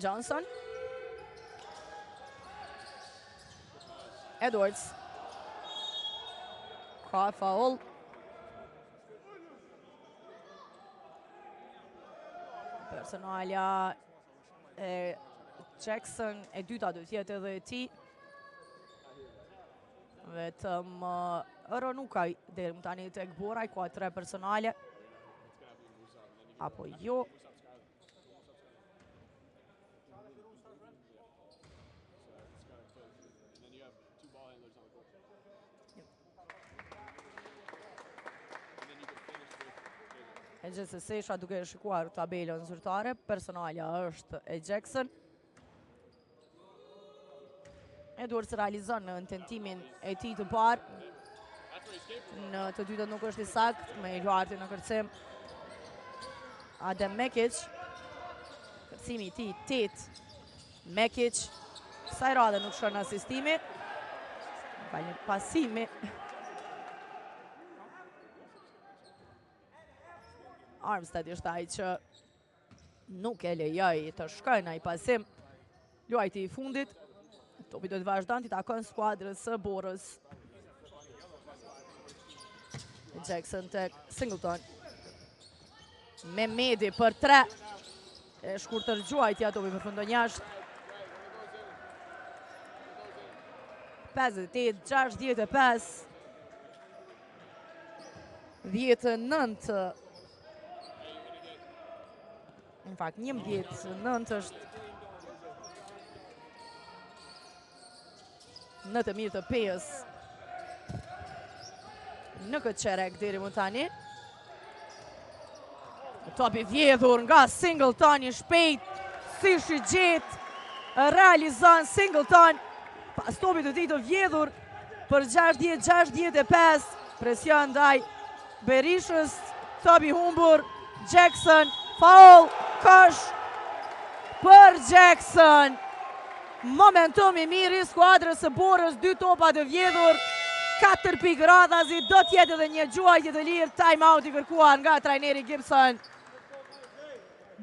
S1: Johnson. Edwards. Ka faul. Personalja e Jackson, e dyta do t'jetë edhe e tij. Vetëm Ronukaj deri më tani tek Boraj, ka 3 personale. Apo jo. E gjithsesi duke shikuar tabelën zyrtare, personalja është e Jackson. Edwards realizon në tentimin e tij të parë. Në të dytën nuk është i saktë, me Eduardi në kërcim. Adem Mekic. Kërcimi i tij 8. Mekic. Kësaj radhe nuk shkon asistimi. Falni, pasimi. Armstead ishte ai që nuk e lejoi të shkojnë ai pasim. Luajti i fundit. Topi do të vazhdon t'i takon skuadrës së Borës. Jackson tek Singleton. Mehmedi për 3. E shkurtër gjuajtja, topi përfundon jashtë. 58-65. 10-9. Në fakt, 11-9 është në të mirë të pejës në këtë qerek deri më tani. Topi vjedhur nga Singleton i shpejt, si shigjet, realizon Singleton pas topit të tij të vjedhur për 60-65. Presion ndaj Berishës, topi humbur, Jackson, foul, kosh për Jackson. Momentum i mirë i skuadrës së Borës, 2 topa të vjedhur, 4 pikë radhazi, do t'jetë edhe një gjuajtje të lirë, time out i kërkuar nga trajneri Gibson.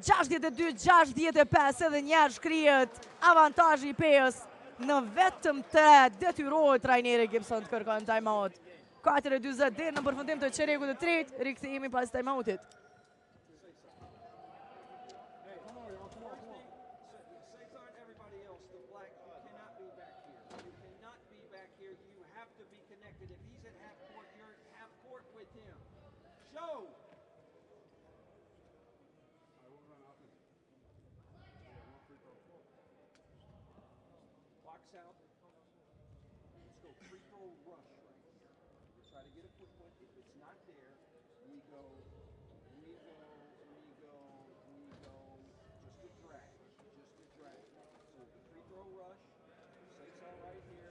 S1: 62-65, edhe njerë shkrihet avantazhi i pejës, në vetëm 3 detyrohet trajneri Gibson të kërkon time out. 4:40 deri në përfundim të çerekut të tretë, rikthehemi pas time outit.
S2: Out. Let's go free throw rush right here. We try to get a quick one. If it's not there, we go. Just a drag. So the free throw rush. Six on right here.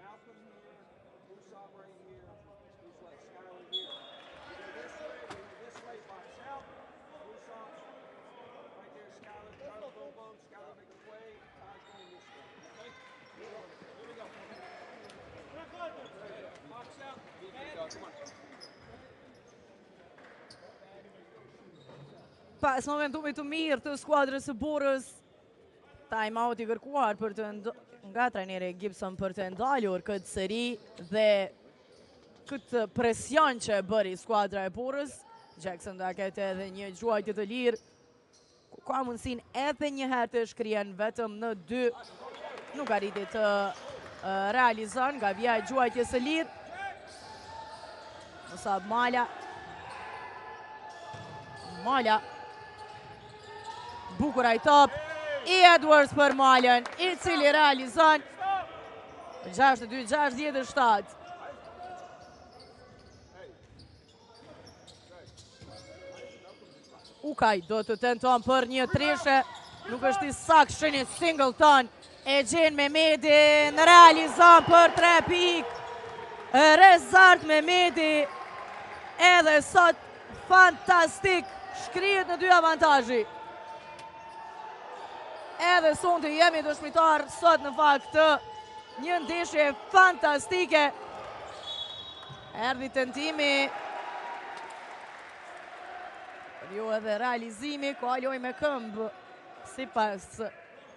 S2: Malcolm here. Musab right here. Who's like Skyler here. We go this way. Box out. Musab right there. Skyler. Skyler boom boom. Skyler make a play. Ty's going this way. Okay? Here we go. Box out. Come on.
S1: Pas momentumit të mirë të skuadrës së Borës, time out i kërkuar për nga trajneri Gibson për të ndalur këtë seri dhe këtë presion që e bëri skuadra e Borës. Jackson da ketë edhe një gjuajtje të lirë, ka mundësin edhe një herë të shkrien vetëm në 2, nuk arriti të realizon nga vija e gjuajtjes së lirë. Musab Mala. Bukur ai top, i Edwards për Malën, i cili realizon 62-67. Ukaj do të tenton për një treshe, nuk është i saktë, shëni Singleton, e gjen Mehmedi, realizon për 3 pikë. Rezart Mehmedi, edhe sot fantastik, shkrihet në 2 avantazhi. Edhe sonte jemi dëshmitar sot në fakt të një ndeshje fantastike. Erdhi tentimi, jo edhe realizimi, ka lojë me këmbë sipas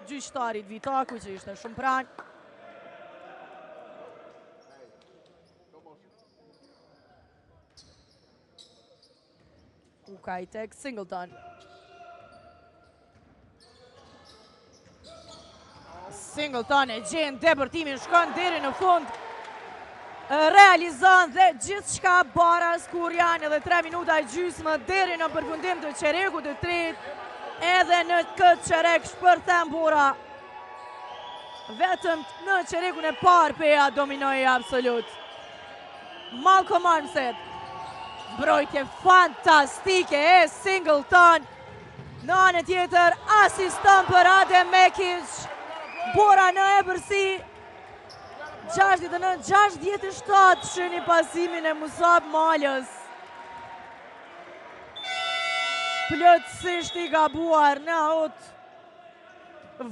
S1: gjyqtarit Vitaku që ishte shumë pranë. Ukaj tek Singleton. Singleton e gjen depërtimin, shkon deri në fund, realizon dhe gjithë shka baras kur janë edhe 3 minuta e gjysmë deri në përfundim të qereku të tretë, edhe në këtë qerek shpërthen Bora. Vetëm në qerekun e parë Peja dominoi absolut. Malcolm Armstead, mbrojtje fantastike e Singleton. Në anën tjetër, asiston për Adem Mekic. Bora në ebërsi 69-67 shëni pasimin e Musab Malës. Plotësisht i gabuar në aut.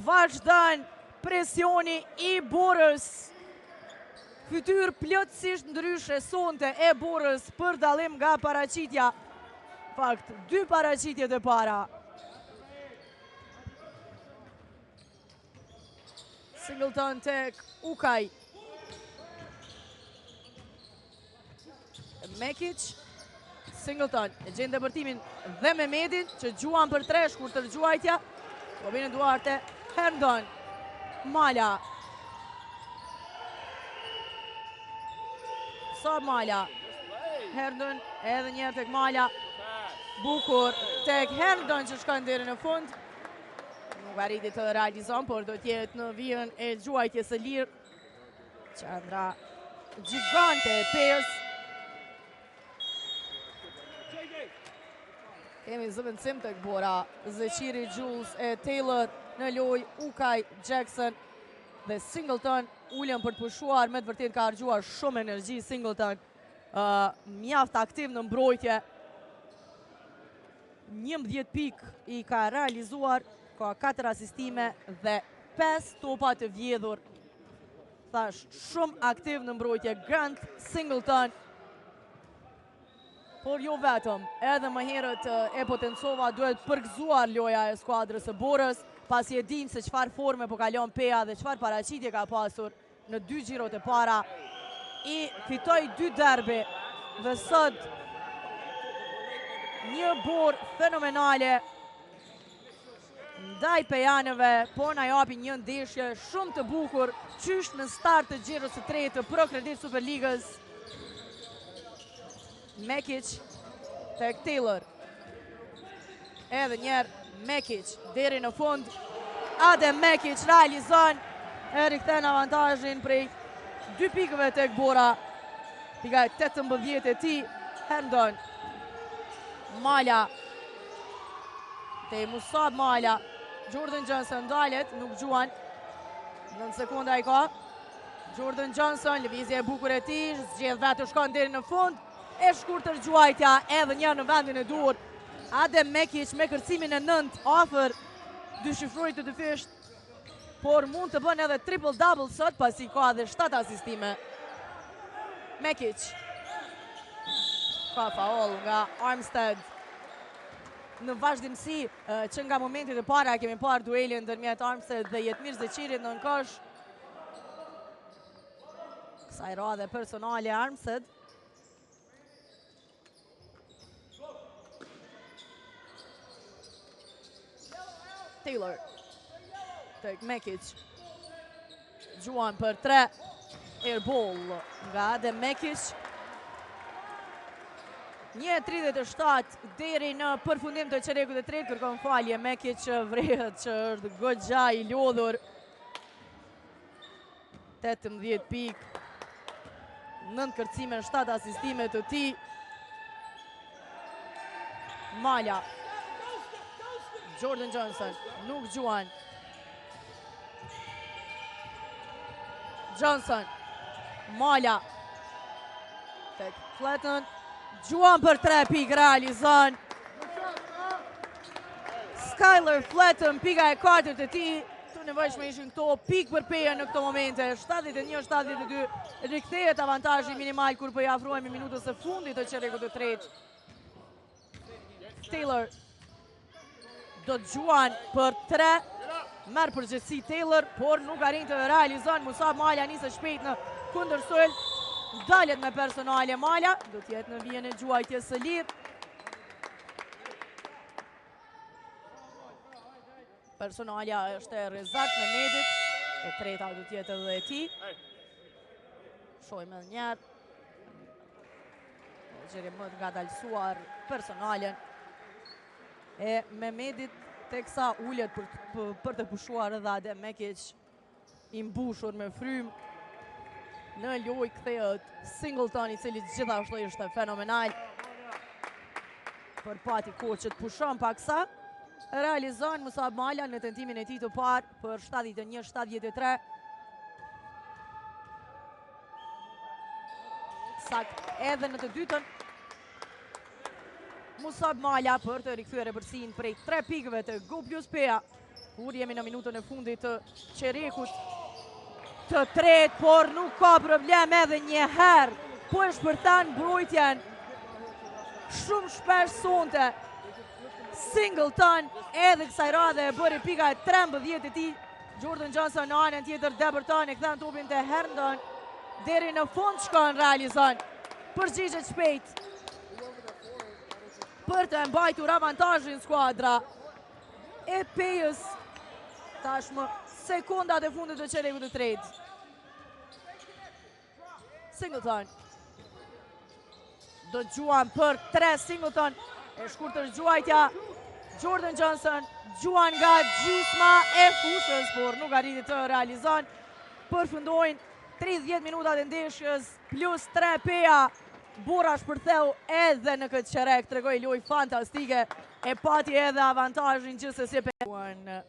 S1: Vazhdan presioni i Borës. Fytyr plotësisht ndryshe sonte e Borës për dallim nga paraqitja. Fakt, 2 paraqitjet e para. Singleton tek Ukaj. Mekic. Singleton e gjen depërtimin dhe Mehmetin që gjuan për 3 shkurtër gjuajtja. Robin Duarte, Herndon, Mala. Sab Mala. Herndon edhe njerë tek Mala. Bukur tek Herndon që shkon deri në fund. Nuk arriti të realizon, por do tjetë në vijën e gjuajtjes së lirë. Qendra gjigante e Pejës. Kemi zëvendësim tek Bora. Zeqiri, Jules e Taylor në loj, Ukaj, Jackson dhe Singleton ullën për të pushuar. Me të vërtet ka harxuar shumë energji Singleton. Mjaft aktiv në mbrojtje. 11 pik i ka realizuar. Ka 4 asistime dhe 5 topa të vjedhur. Thash, shumë aktiv në mbrojtje. Grant Singleton. Por jo vetëm, edhe më herët e potencova duhet përgëzuar loja e skuadrës së Borës, pasi e dim se çfarë forme po kalon Peja dhe çfarë paraqitje ka pasur në 2 xhirot e para. I fitoi 2 derbi dhe sot një Borë fenomenale ndaj pejanëve, po na japi një ndeshje shumë të bukur, qysh në start të xhirës së tretë të Pro Kredit Superligës. Mekic tek Taylor. Edhe njerë Mekic deri në fund. Adem Mekic realizon e rikthen avantazhin prej 2 pikëve tek Bora. Pika 18 e tij. Herndon. Mala. Te Musab Mala. Jordan Johnson dalet, nuk gjuan. 9 sekunda i ka. Jordan Johnson, lëvizje e bukur e tij, zgjedh vetë shkon deri në fund. E shkurtër gjuajtja, edhe një në vendin e duhur. Adem Mekic me kërcimin e 9 afër dyshifrurit të dyfisht. Por mund të bën edhe triple-double sot, pasi ka edhe 7 asistime. Mekic. Ka faul nga Armstead. Në vazhdimsi, që nga momentit e para kemi parë duelin ndërmjet Armstead dhe Jetmir Zeqirit në nënkosh. Kësaj radhe personale Armstead. Taylor. Tek Mekic. Gjuan për 3. Airball nga Adem Mekic. 1:37 deri në përfundim të qerekut e tretë, kërkon falje Mekic që vrehet që është goxha i lodhur. 18 pik, 9 kërcime, 7 asistime të tij. Mala. Jordan Johnson, nuk gjuan. Johnson. Mala. Tek Fletton. Gjuan për 3 pik, realizon. Skyler Fletton, pika e 4 të tij. Të nevojshme ishin këto pik për Peja në këto momente. 71-72, rikthehet avantazhi minimal kur po i afrohemi minutës së fundit të qerekut të tretë. Taylor do të gjuan për 3. Merë përgjithësi Taylor, por nuk arrin të realizon. Musab Mala nisë shpejt në kundërsuel. Dalet me personale Mala, do t'jetë në vijën e gjuajtjes së lirë. Personalja është e Rezak Mehmetit. E treta du tjetë edhe e ti. Shojmë edhe njerë. Gjeri më të nga dalësuar personalen. E Mehmedit teksa ullet për të pushuar edhe Adem Mekic i mbushur me frym. Në loj kthehet Singleton i cili gjithashtu ishte fenomenal. Për pati kohë që të pushon paksa. Realizon Musab Malja në tentimin e tij të parë për 71-73. Sakt edhe në të dytën. Musab Malja për të rikthyer përsërin prej 3 pikëve të Go Plus Pea. Kur jemi në minutën e fundit të qerekut të tretë, por nuk ka problem edhe një herë. Po e shpërthan mbrojtjen shumë shpesh sonte. Singleton edhe kësaj radhe e bëri pika e 13 e tij. Jordan Johnson në anën tjetër debërton e kthen topin te Herndon. Deri në fund shkon realizon. Përgjigjet shpejt për të mbajtur avantazhin skuadra e Pejës. Tashmë sekondat e fundit të qerekut të tretë. Singleton. Do gjuan për 3 Singleton. E shkurtër gjuajtja. Jordan Johnson gjuan nga gjysma e fushës, por nuk arriti të realizon. Përfundojnë 30 minutat e ndeshjes plus 3 Peja. Bora shpërtheu edhe në këtë qerek, tregoi lojë fantastike e pati edhe avantazhin gjithsesi Peja.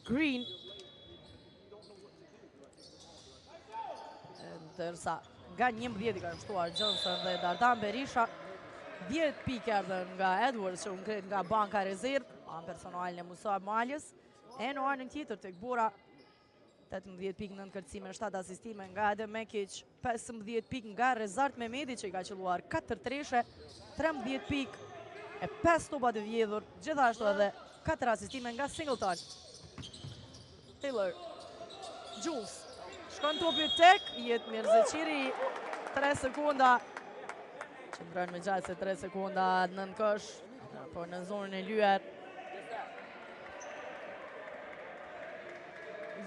S1: Green. Ndërsa nga 11 i kanë shtuar Johnson dhe Dardan Berisha. 10 pikë erdhën nga Edwards që unë kret nga banka rezerv, anë personalin e Musab Maljës. E në anën tjetër tek Bora 18 pikë, 9 kërcime, 7 asistime nga Adem Mekic, 15 pikë nga Rezart Mehmedi që i ka qelluar 4 treshe, 13 pikë e 5 topa të vjedhur, gjithashtu edhe 4 asistime nga Singleton. Taylor, Jules, shkon topi tek, jetë Mirzeqiri, 3 sekunda, qëndrën me gjatë se 3 sekunda nën kësh, po në zonën e lyer.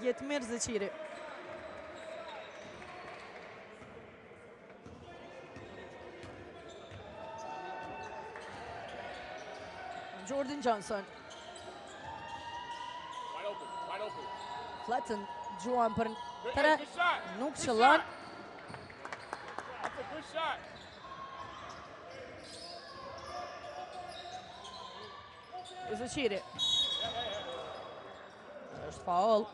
S1: Jetë Mirzeqiri. Jordan Johnson. Flatten gjuan për 3, nuk qëllon. Mirzeqiri. Është faul.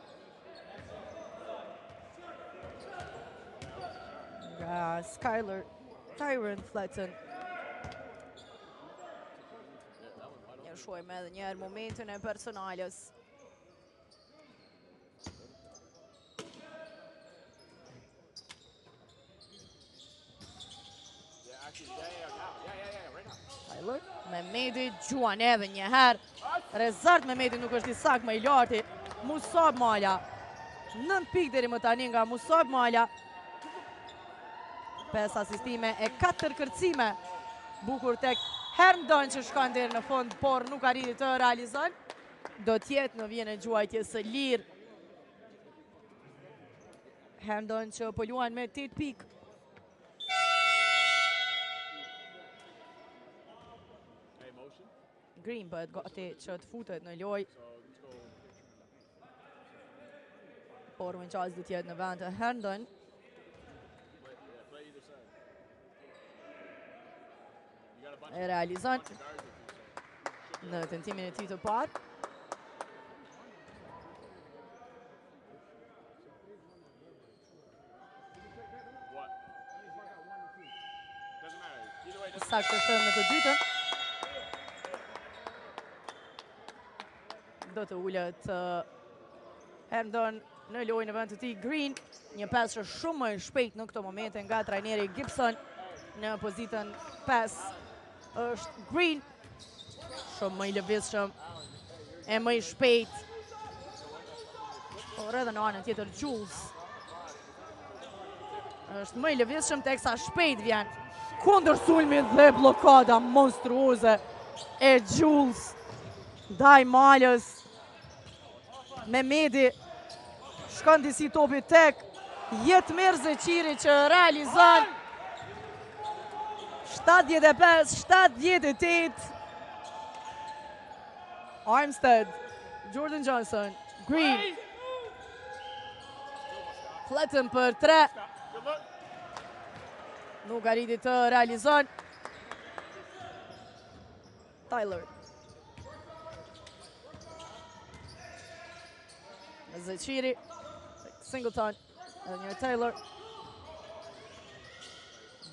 S1: Nga Skyler Tyron Flatten. Një shojmë edhe njerë momentin e personalës. Tyler, Mehmedi gjuan edhe një herë. Rezart Mehmedi nuk është i sak më i larti. Musab Malja. 9 pikë deri më tani nga Musab Malja. 5 asistime e 4 kërcime. Bukur tek Herndon që shkon deri në fund, por nuk arriti të realizon. Do tjetë në vjen e gjuajtjes së lirë. Herndon që po luan me 8 pikë. Green bëhet gati që të futet në loj. Por Winchaz do tjetë në vend të Herndon. E realizon në tentimin e tij të parë. Saktë është në të dytën. Do të ullet Herndon në lojë në vend të tij. Green, një pesë shumë më shpejt në këto momente nga trajneri Gibson në pozitën 5. Është Green, shumë më i lëvizshëm e më i shpejt. Por edhe në anën tjetër Jules është më i lëvizshëm teksa shpejt vjen kundër sulmit dhe blokada monstruoze e Jules ndaj Malës. Mehmedi shkon disi topi tek jetë mirë Zeqiri që realizon 75-78. Armstead, Jordan Johnson, Green. Fletën për 3. Nuk arriti të realizon. Tyler. Zeqiri, Singleton, edhe një Taylor.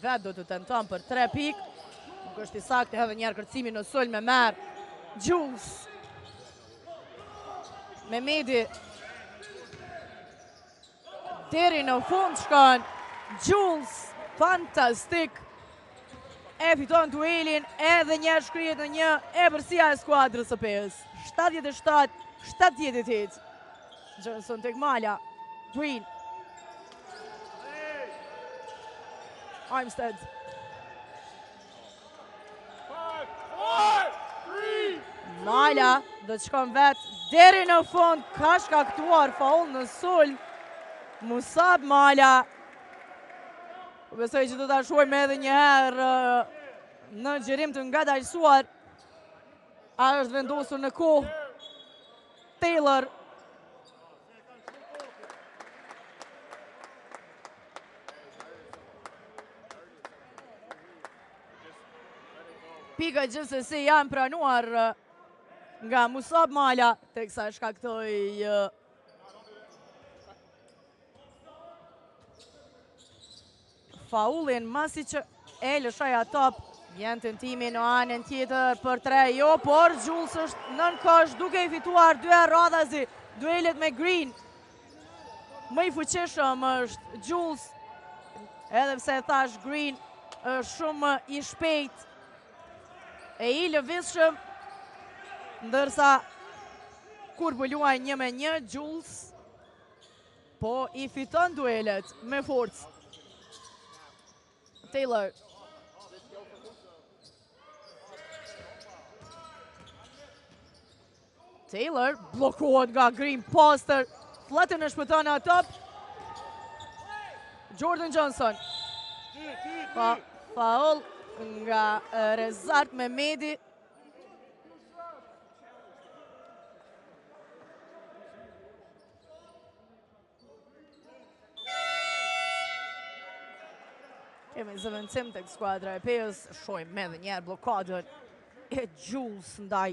S1: Vetë do të tenton për 3 pik. Nuk është i saktë, edhe njerë kërcimi në sul me merë. Jules. Mehmedi. Deri në fund shkon. Jules, fantastik. E fiton duelin, edhe njerë shkrijet në një epërsia e skuadrës së PES. 77-78. Johnson tek mala. Green. Armstead. Mala do të shkon vetë deri në fund, ka shkaktuar faul në sul. Musab Mala. Besoj që do ta shohim edhe një herë në gjerim të ngadalësuar. A është vendosur në kohë Taylor. Pika gjithsesi janë pranuar nga Musab Mala, teksa shkaktoi faulin masi që e lëshoja top. Vjen tentimi në anën tjetër për 3, jo, por Jules është nën kosh duke i fituar 2 radhazi duelet me Green. Më i fuqishëm është Jules, edhe pse thash Green është shumë i shpejt e i lëvizshëm, ndërsa kur po luajnë 1-1, Jules po i fiton duelet me forcë. Taylor. Taylor blokohet nga Green Poster. Fletën e shpëton në top. Jordan Johnson. Faul nga Rezart Mehmedi. Kemi zëvendësim tek skuadra e PES, shohim edhe një herë blokadën e Jules ndaj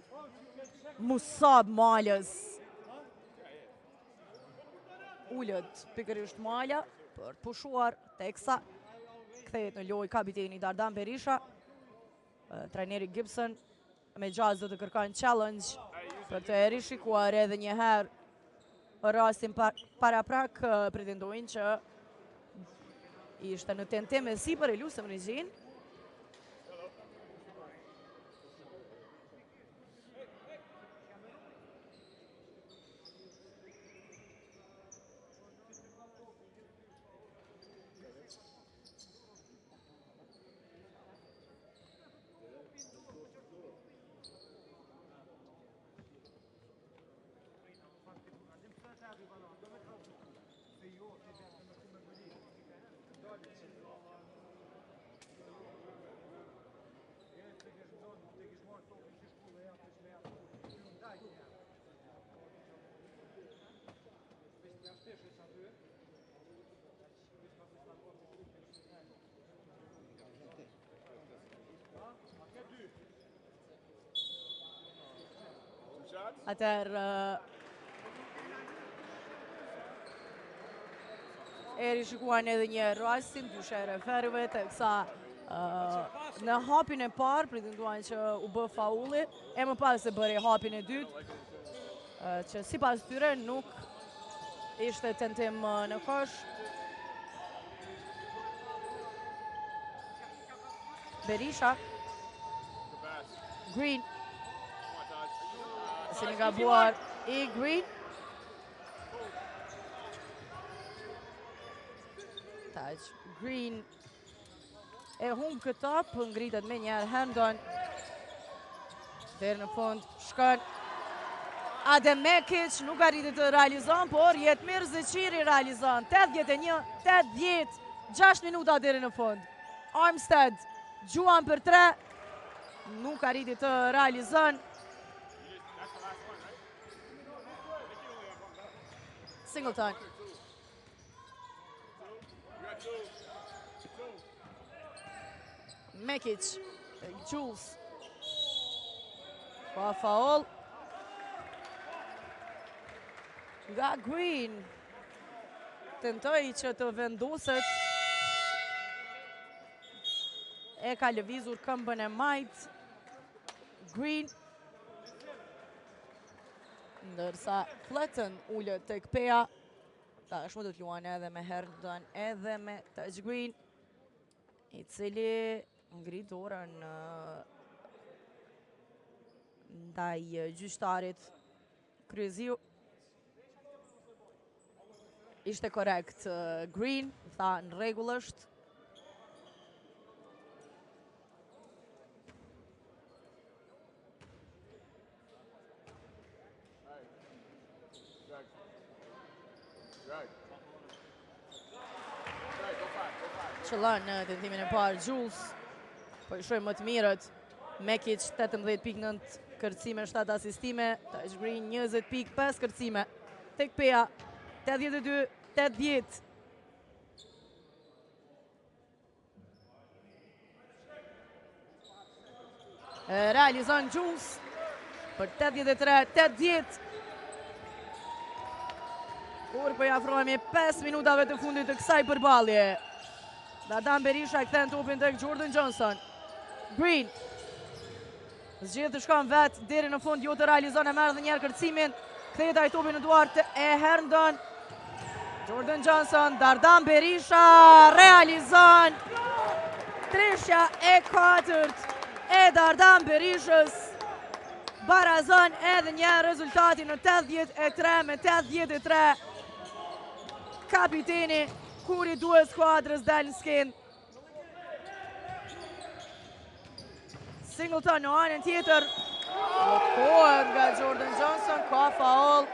S1: Musab Malës. Ullët pikërisht Mala për të pushuar, teksa kthehet në lojë kapiteni Dardan Berisha. Trajneri Gibson me gjaz do të kërkojnë challenge për të rishikuar edhe një herë rastin paraprak. Pretendojnë që ishte në tentim e sipër e lusëm Regjin. Atëherë e rishikuan edhe një rastin, dyshe referve, teksa në hapin e parë pretenduan që u bë faulli, e më pas se bëri hapin e dytë, që sipas tyre nuk ishte tentim në kosh. Berisha. Green. Se një gabuar i Green. Touch. Green e humbë këta, për ngritet me njerë Hendon. Dherë në fund, shkën. Adem Mekic nuk arriti të realizon, por Jetmir Zeqiri realizon. 81-80, 6 minuta deri në fund. Armstead gjuan për 3, nuk arriti të realizon. Singleton. Mekic, Jules. Pa faul. Nga Green. Tentoi që të vendoset. E ka lëvizur këmbën e majt. Green. Ndërsa Fletton ullët tek Pea. Tashmë do të luan edhe me Herndon edhe me Taj Green, i cili ngrit dorën ndaj gjyqtarit Kryeziu. Ishte korrekt Green, tha në rregull është. Qëllon në tentimin e parë Jules, po i shojmë më të mirët. Mekic 18 pikë, 9 kërcime, 7 asistime. Taj Green 20 pikë, 5 kërcime. Tek Pea 82-80. Realizon Jules për 83-80. Kur po i afrohemi 5 minutave të fundit të kësaj përballje. Dardan Berisha e kthen topin tek Jordan Johnson. Green zgjedh të shkon vet deri në fund, jo të realizon, e merr edhe një herë kërcimin. Kthehet ai topin në duart e Herndon. Jordan Johnson, Dardan Berisha realizon. Treshja e 4 e Dardan Berishës barazon edhe një rezultatin në 83-83. Kapiteni kur i duhet skuadrës dal në skenë. Singleton në anën tjetër. Blokohet nga Jordan Johnson, ka faul.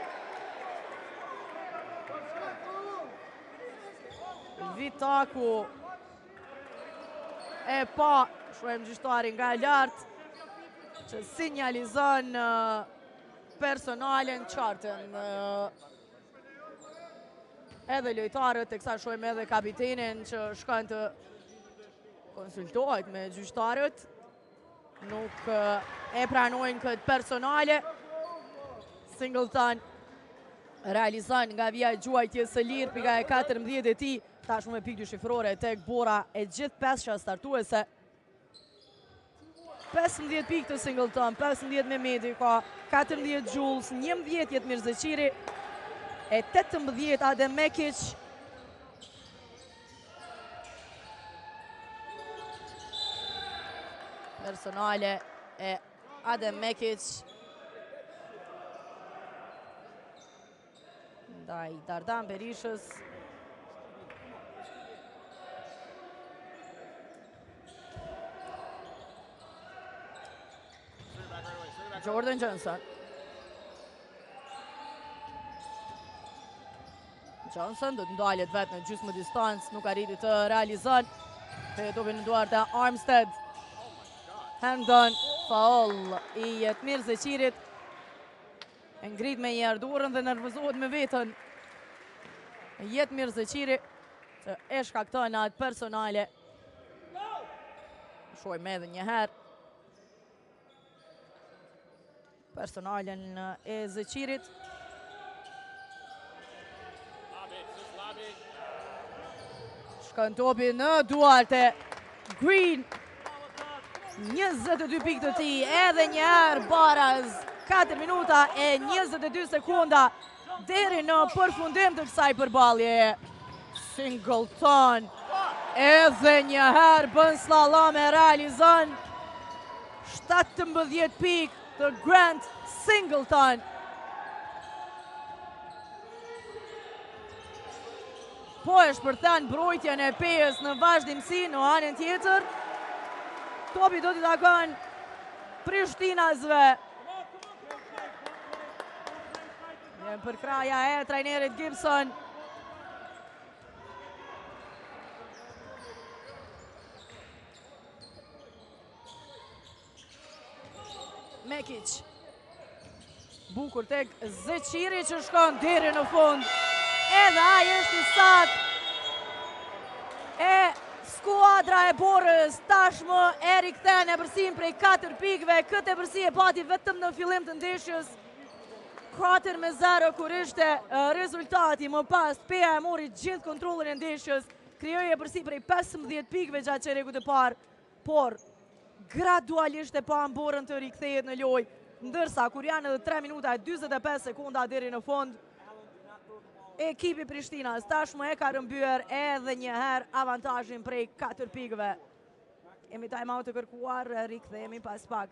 S1: Vitaku e pa shohem gjyqtarin nga lartë që sinjalizon personalen qartën. Edhe lojtarët, teksa shohim edhe kapitenin që shkon të konsultohet me gjyqtarët. Nuk e pranojnë këtë personale. Singleton realizon nga vija gjuajtjes së lirë, pika e 14 e tij, tashmë me pikë dyshifrore tek Bora e gjithë pesha startuese. 15 pikë të Singleton, 15 Mehmeti ka, 14 Jules, 11 Jetmir Zeqiri e 18 Adem Mekic. Personale e Adem Mekic ndaj Dardan Berishës. Jordan Johnson. Johnson do të ndalet vetë në gjysmë distancë, nuk arriti të realizon. Kthehet topi në duart e Armstead. Herndon, faul i Jetmir Zeqirit. E ngrit me një dorën dhe nervozohet me veten. Jetmir Zeqiri që e shkakton atë personale. Shohim edhe një herë personalen e Zeqirit. Shkon topi në duart e Green. 22 pikë të tij, edhe një herë baraz. 4 minuta e 22 sekunda deri në përfundim të kësaj përballje. Singleton edhe një herë bën slalom, e realizon. 17 pikë të Grant Singleton. Po e shpërthan mbrojtjen e Peës në vazhdimsi në anën tjetër. Topi do t'i takon Prishtinasve. Për kraja e trajnerit Gibson. Mekic. Bukur tek Zeqiri që shkon deri në fund. Edhe ai është i saktë. E skuadra e Borës tashmë e rikthen e përsin prej 4 pikëve. Këtë e përsi e pati vetëm në fillim të ndeshjes. 4-0 kur ishte rezultati, më pas Peja e mori gjithë kontrollin e ndeshjes, krijoi e përsi prej 15 pikëve gjatë çerekut të parë, por gradualisht e pa Borën të rikthehet në lojë, ndërsa kur janë edhe 3 minuta e 45 sekonda deri në fund, ekipi Prishtinas tashmë e ka rëmbyer edhe një herë avantazhin prej 4 pikëve. Kemi time-out të kërkuar, rikthehemi pas pak.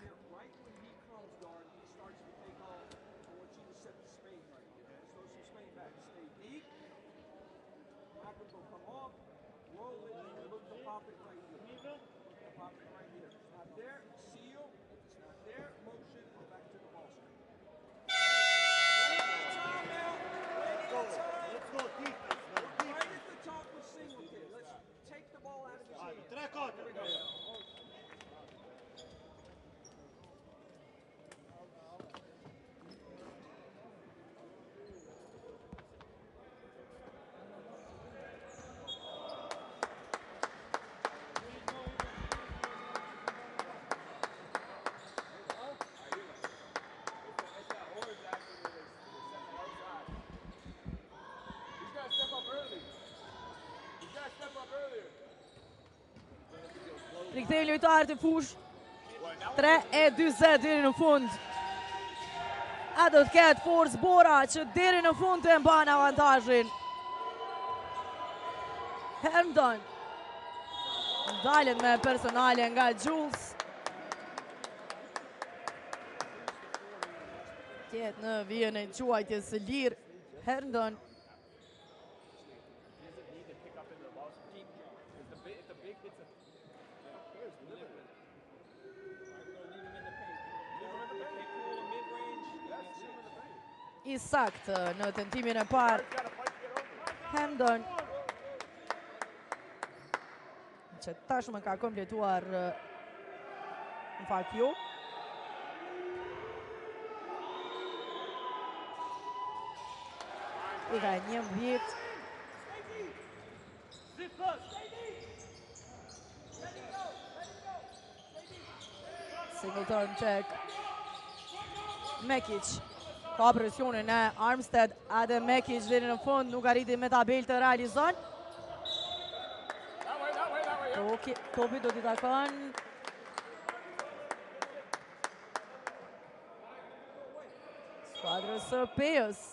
S1: Rikthejnë lojtarët e fush 3:40 deri në fund. A do të ketë Force Bora që deri në fund të mban avantazhin. Herndon dalet me personale nga Jules. Tjetë në vijën e quajtjes së lirë. Herndon i saktë në tentimin e parë. Herndon që tashmë ka kompletuar në fakt jo. I ka 11. Singleton check. Mekic ka presionin e Armstead, Adem Mekic deri në fund, nuk arriti me tabel të realizon. Topi do t'i takon skuadrës së Pejës.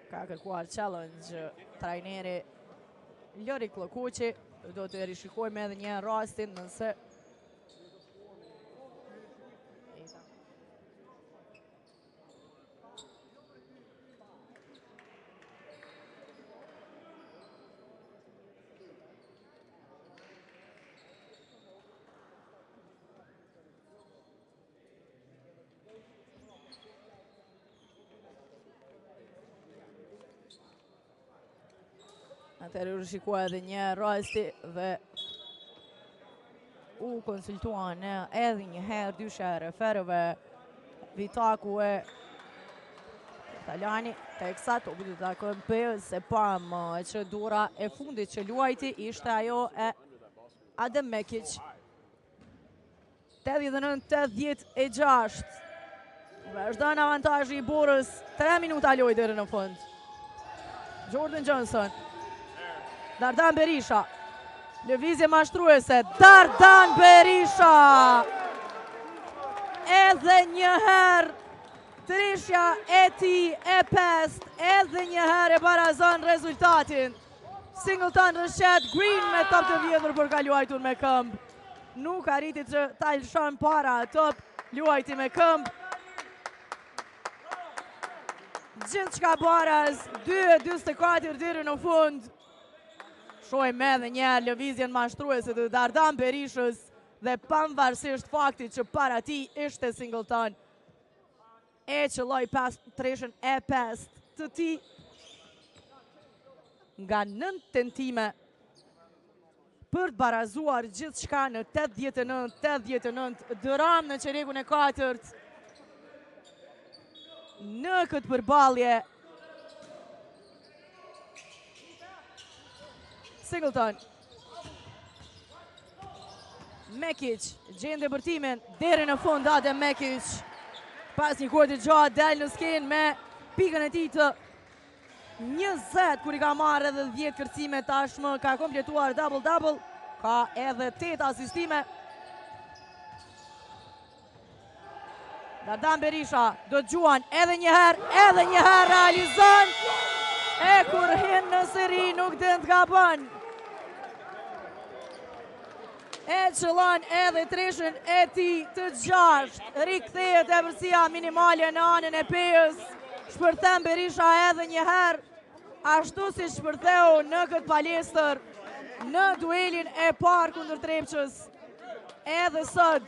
S1: Ka kërkuar challenge trajneri Lori Klokuqi. Do të rishikojmë edhe një rastin nëse atëherë u rishikua edhe një rasti dhe u konsultuan edhe një herë dyshe referëve Vitaku e Taljani, teksa topi të takon Pejës, se pam që dura e fundit që luajti ishte ajo e Adem Mekic. 89-86. Vazhdon avantazhi i Borës, 3 minuta lojë deri në fund. Jordan Johnson. Dardan Berisha, lëvizje mashtruese, Dardan Berisha, edhe një herë, trishja e ti e pest, edhe një herë e barazon rezultatin. Singleton Rëshet, Green me top të vjetër për ka luajtur me këmbë. Nuk arriti që ta lëshon para top, luajti me këmbë. Gjithë qka baraz, 2:24 deri në fund. Shojmë edhe një lëvizjen mashtruese të Dardan Berishës dhe pavarësisht faktit që para ti ishte Singleton, e qëlloj pas treshën e 5 të ti nga 9 tentime për të barazuar gjithë shka në 89-89, dëram në qerekun e 4 në këtë përballje. Singleton. Mekic, gjende bërtimin, deri në fund Adem Mekic. Pas një kohë të gjatë del në skenë me pikën e tij të 20, kur i ka marrë edhe 10 kërcime tashmë, ka kompletuar double-double, ka edhe 8 asistime. Dardan Berisha do të gjuan edhe një herë realizon, e kur hin në seri nuk din të gabon. E qëllon edhe treshën e ti të 6, rikthehet e vërsia minimale në anën e pejës, shpërthen Berisha edhe një herë, ashtu si shpërtheu në këtë palestër, në duelin e parë kundër Trepçës, edhe sot,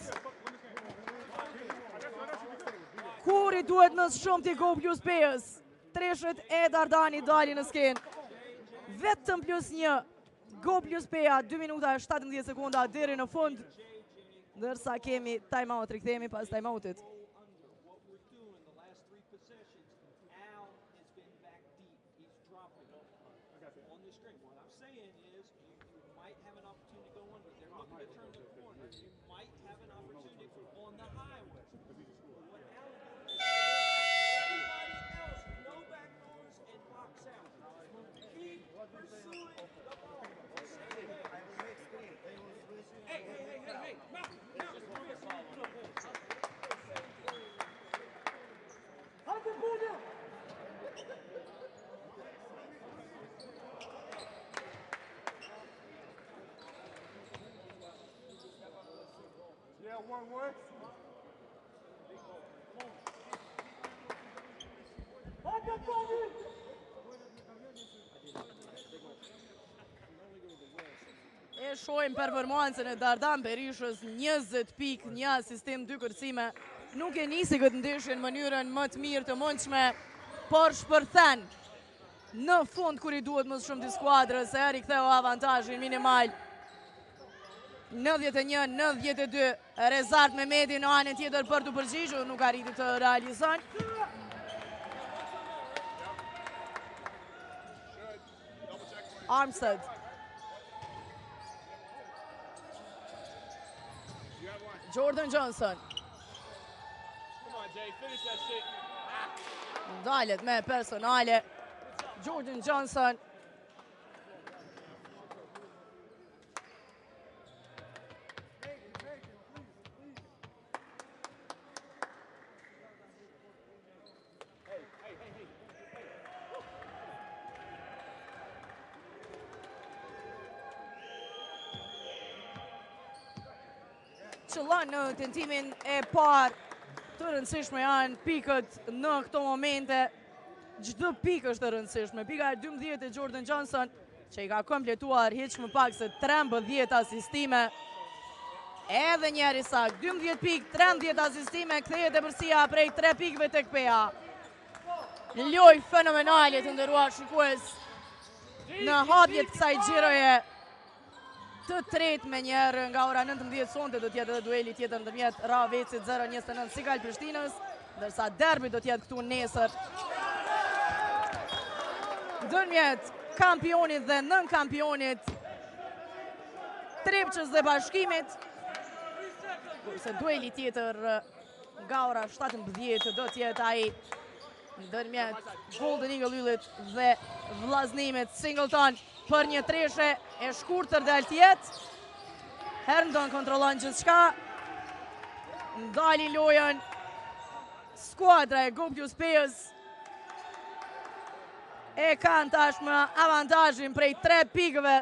S1: kur i duhet më shumë t'i go plus pejës, treshët e Dardani dali në skenë, vetëm plus 1, go plus peja, 2 minuta e 17 sekunda deri në fund, ndërsa kemi time-out, rikthehemi pas time-outit. E shojmë performancën e Dardan Berishës, 20 pikë, 1 asistim, 2 kërcime. Nuk e nisi këtë ndeshje në mënyrën më të mirë të mundshme, por shpërthen në fund kur i duhet më shumë të skuadrës, e riktheu avantazhin minimal. 91-92, Rezart Mehmeti në anën tjetër për të përgjigjur, nuk arriti të realizon. Armstead. Jordan Johnson. Ndalet me personale. Jordan Johnson. Qëllon në tentimin e parë, të rëndësishme janë pikët në këto momente. Çdo pikë është e rëndësishme. Pika e 12 e Jordan Johnson, që i ka kompletuar hiç më pak se 13 asistime. Edhe njëri sak, 12 pikë, 13 asistime, kthehet e përsia prej 3 pikëve tek peja. Lojë fenomenale të nderuar shikues në hapjet kësaj xhiroje të tretë me njerë nga ora 19 sonte do tjetë edhe dueli tjetër ndërmjet Ravecit 0-29 Sikal Prishtinës, ndërsa derbi do tjetë këtu nesër ndërmjet kampionit dhe nën kampionit Trepçës dhe Bashkimit, kurse dueli tjetër nga ora 17 do tjetë ai ndërmjet Golden Eagle Yllit dhe Vllaznimet Singleton për një treshe e shkurtër dhe altjet. Herndon kontrollon gjithçka. Ndali lojën skuadra e Gopius Pejës. E kanë tashmë avantazhin prej 3 pikëve.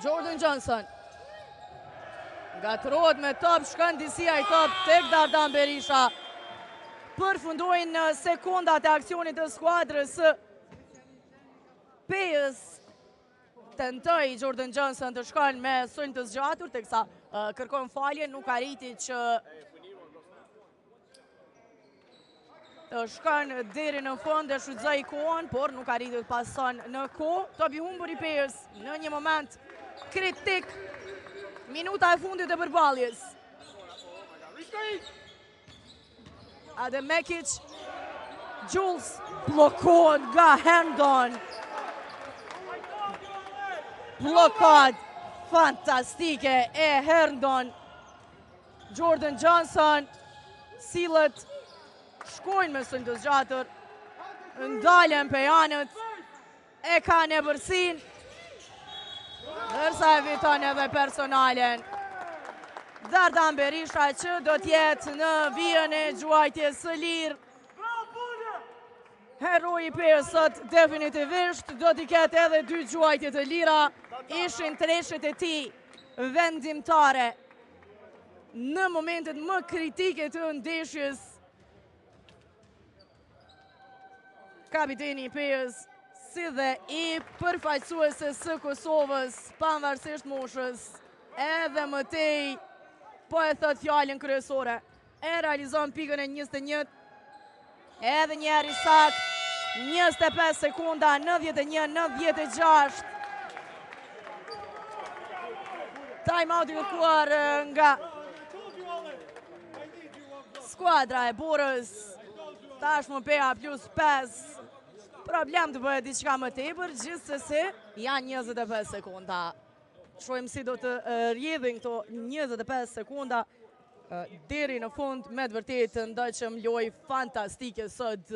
S1: Jordan Johnson. Gatrohet me top, shkon disia i top tek Dardan Berisha. Përfundojnë sekundat e aksionit të skuadrës Pejës tentoi Jordan Johnson të shkon me sulm të zgjatur, teksa kërkon falje, nuk arriti që të shkon deri në fund dhe shfrytëzoi kohën, por nuk arriti të pason në kohë. Topi humbur i Pejës në një moment kritik, minuta e fundit e përballjes. Adem Mekic, Jules bllokohet nga Herndon. Blokad fantastike e Herndon. Jordan Johnson sillet, shkojnë me sulm të zgjatur, ndalen pejanët, e kanë ebërsin, dërsa e fiton edhe personalen. Dardan Berisha që do t'jetë në vijën e gjuajtjes së lirë. Heroi i Pejës sot definitivisht do t'i ketë edhe 2 gjuajtje të lira, ishin treshët e tij vendimtare në momentet më kritike të ndeshjes. Kapiteni i Pejës, si dhe i përfaqësueses së Kosovës, pavarësisht moshës, edhe mëtej, po e thot fjalën kryesore, e realizon pikën e 21, edhe një herë i sakt, 25 sekunda, 91-96. Time-out i kërkuar nga skuadra e Borës, tashmë Peja plus 5, problem të bëhet diçka më tepër, gjithsesi janë 25 sekunda. Shohim si do të rrjedhin këto 25 sekunda deri në fund, me të vërtetë ndajshëm lojë fantastike sot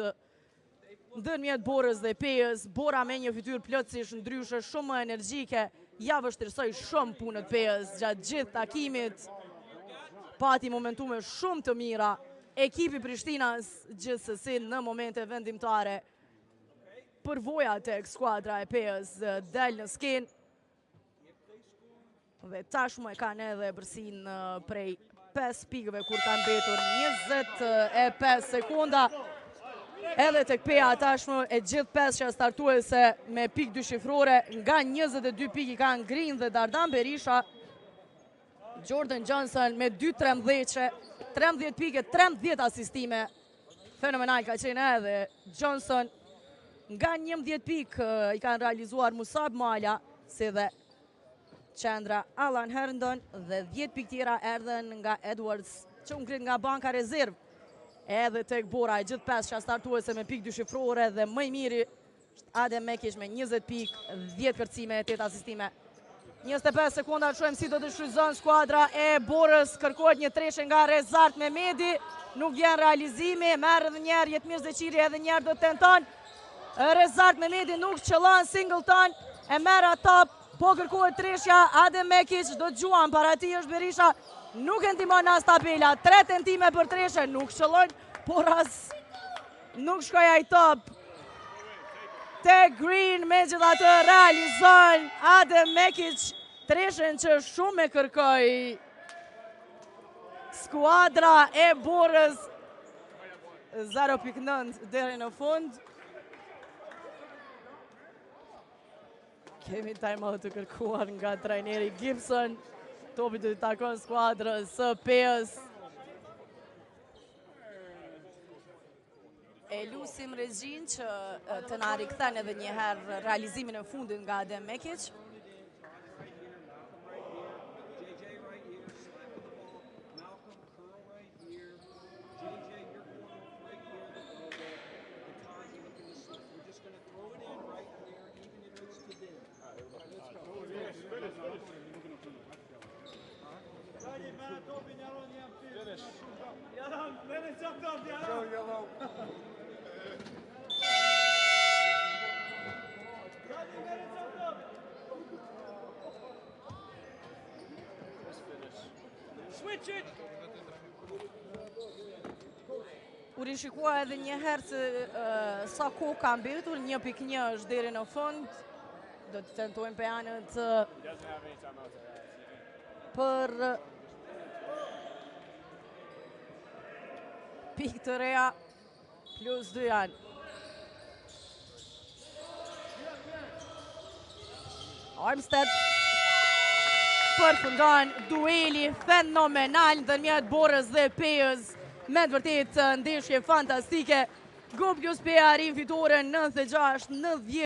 S1: ndërmjet Borës dhe Pejës. Bora me një fytyrë plotësisht ndryshe, shumë më energjike, ja vështirësoi shumë punët Pejës gjatë gjithë takimit. Pati momentume shumë të mira. Ekipi Prishtinas gjithsesi në momente vendimtare. Përvoja tek skuadra e Pejës del në skenë. Dhe tashmë e kanë edhe bërsin prej 5 pikëve kur kanë mbetur 25 sekunda. Edhe tek Peja tashmë e gjithë 5 që startuese me pikë dyshifrore, nga 22 pikë i kanë Green dhe Dardan Berisha. Jordan Johnson me 2-13, 13 pikë, 13 asistime. Fenomenal ka qenë edhe Johnson. Nga 11 pikë i kanë realizuar Musab Mala, si dhe qendra Alan Herndon, dhe 10 pikë tjera erdhen nga Edwards, që u ngrit nga banka rezervë. Edhe tek Bora e gjithë 5 që startuese me pikë dyshifrore dhe më i miri Adem Mekic me 20 pikë, 10 kërcime, 8 asistime. 25 sekunda, shohim si do të shfrytëzon skuadra e Borës, kërkohet një treshe nga Rezart Mehmedi, nuk vjen realizimi, merr edhe njerë Jetmir Zeqiri, edhe njerë do të tenton. Rezart Mehmedi nuk qëllon, Singleton e merr atop, po kërkohet treshja, Adem Mekic do të gjuan, para ti është Berisha, nuk e ndihmon as tabela, 3 tentime për treshe, nuk qëllon, por as nuk shkoj ai top. Te Green me gjithatë realizon Adem Mekic treshen që shumë e kërkoj skuadra e Borës. 0.9 deri në fund. Kemi time-out të kërkuar nga trajneri Gibson. Topi të takon skuadrës së Pejës. E lusim regjin që të na rikthen edhe një herë realizimin e fundit nga Adem Mekic. U rishikua edhe një herë se sa kohë ka mbetur, 1.1 është deri në fund. Do të tentojmë pejanët për pikë të reja, plus 2 janë. Armstead përfundon dueli fenomenal ndërmjet Borës dhe Pejës, me të vërtet ndeshje fantastike. Gopjus Peja arrin fitoren 96-90.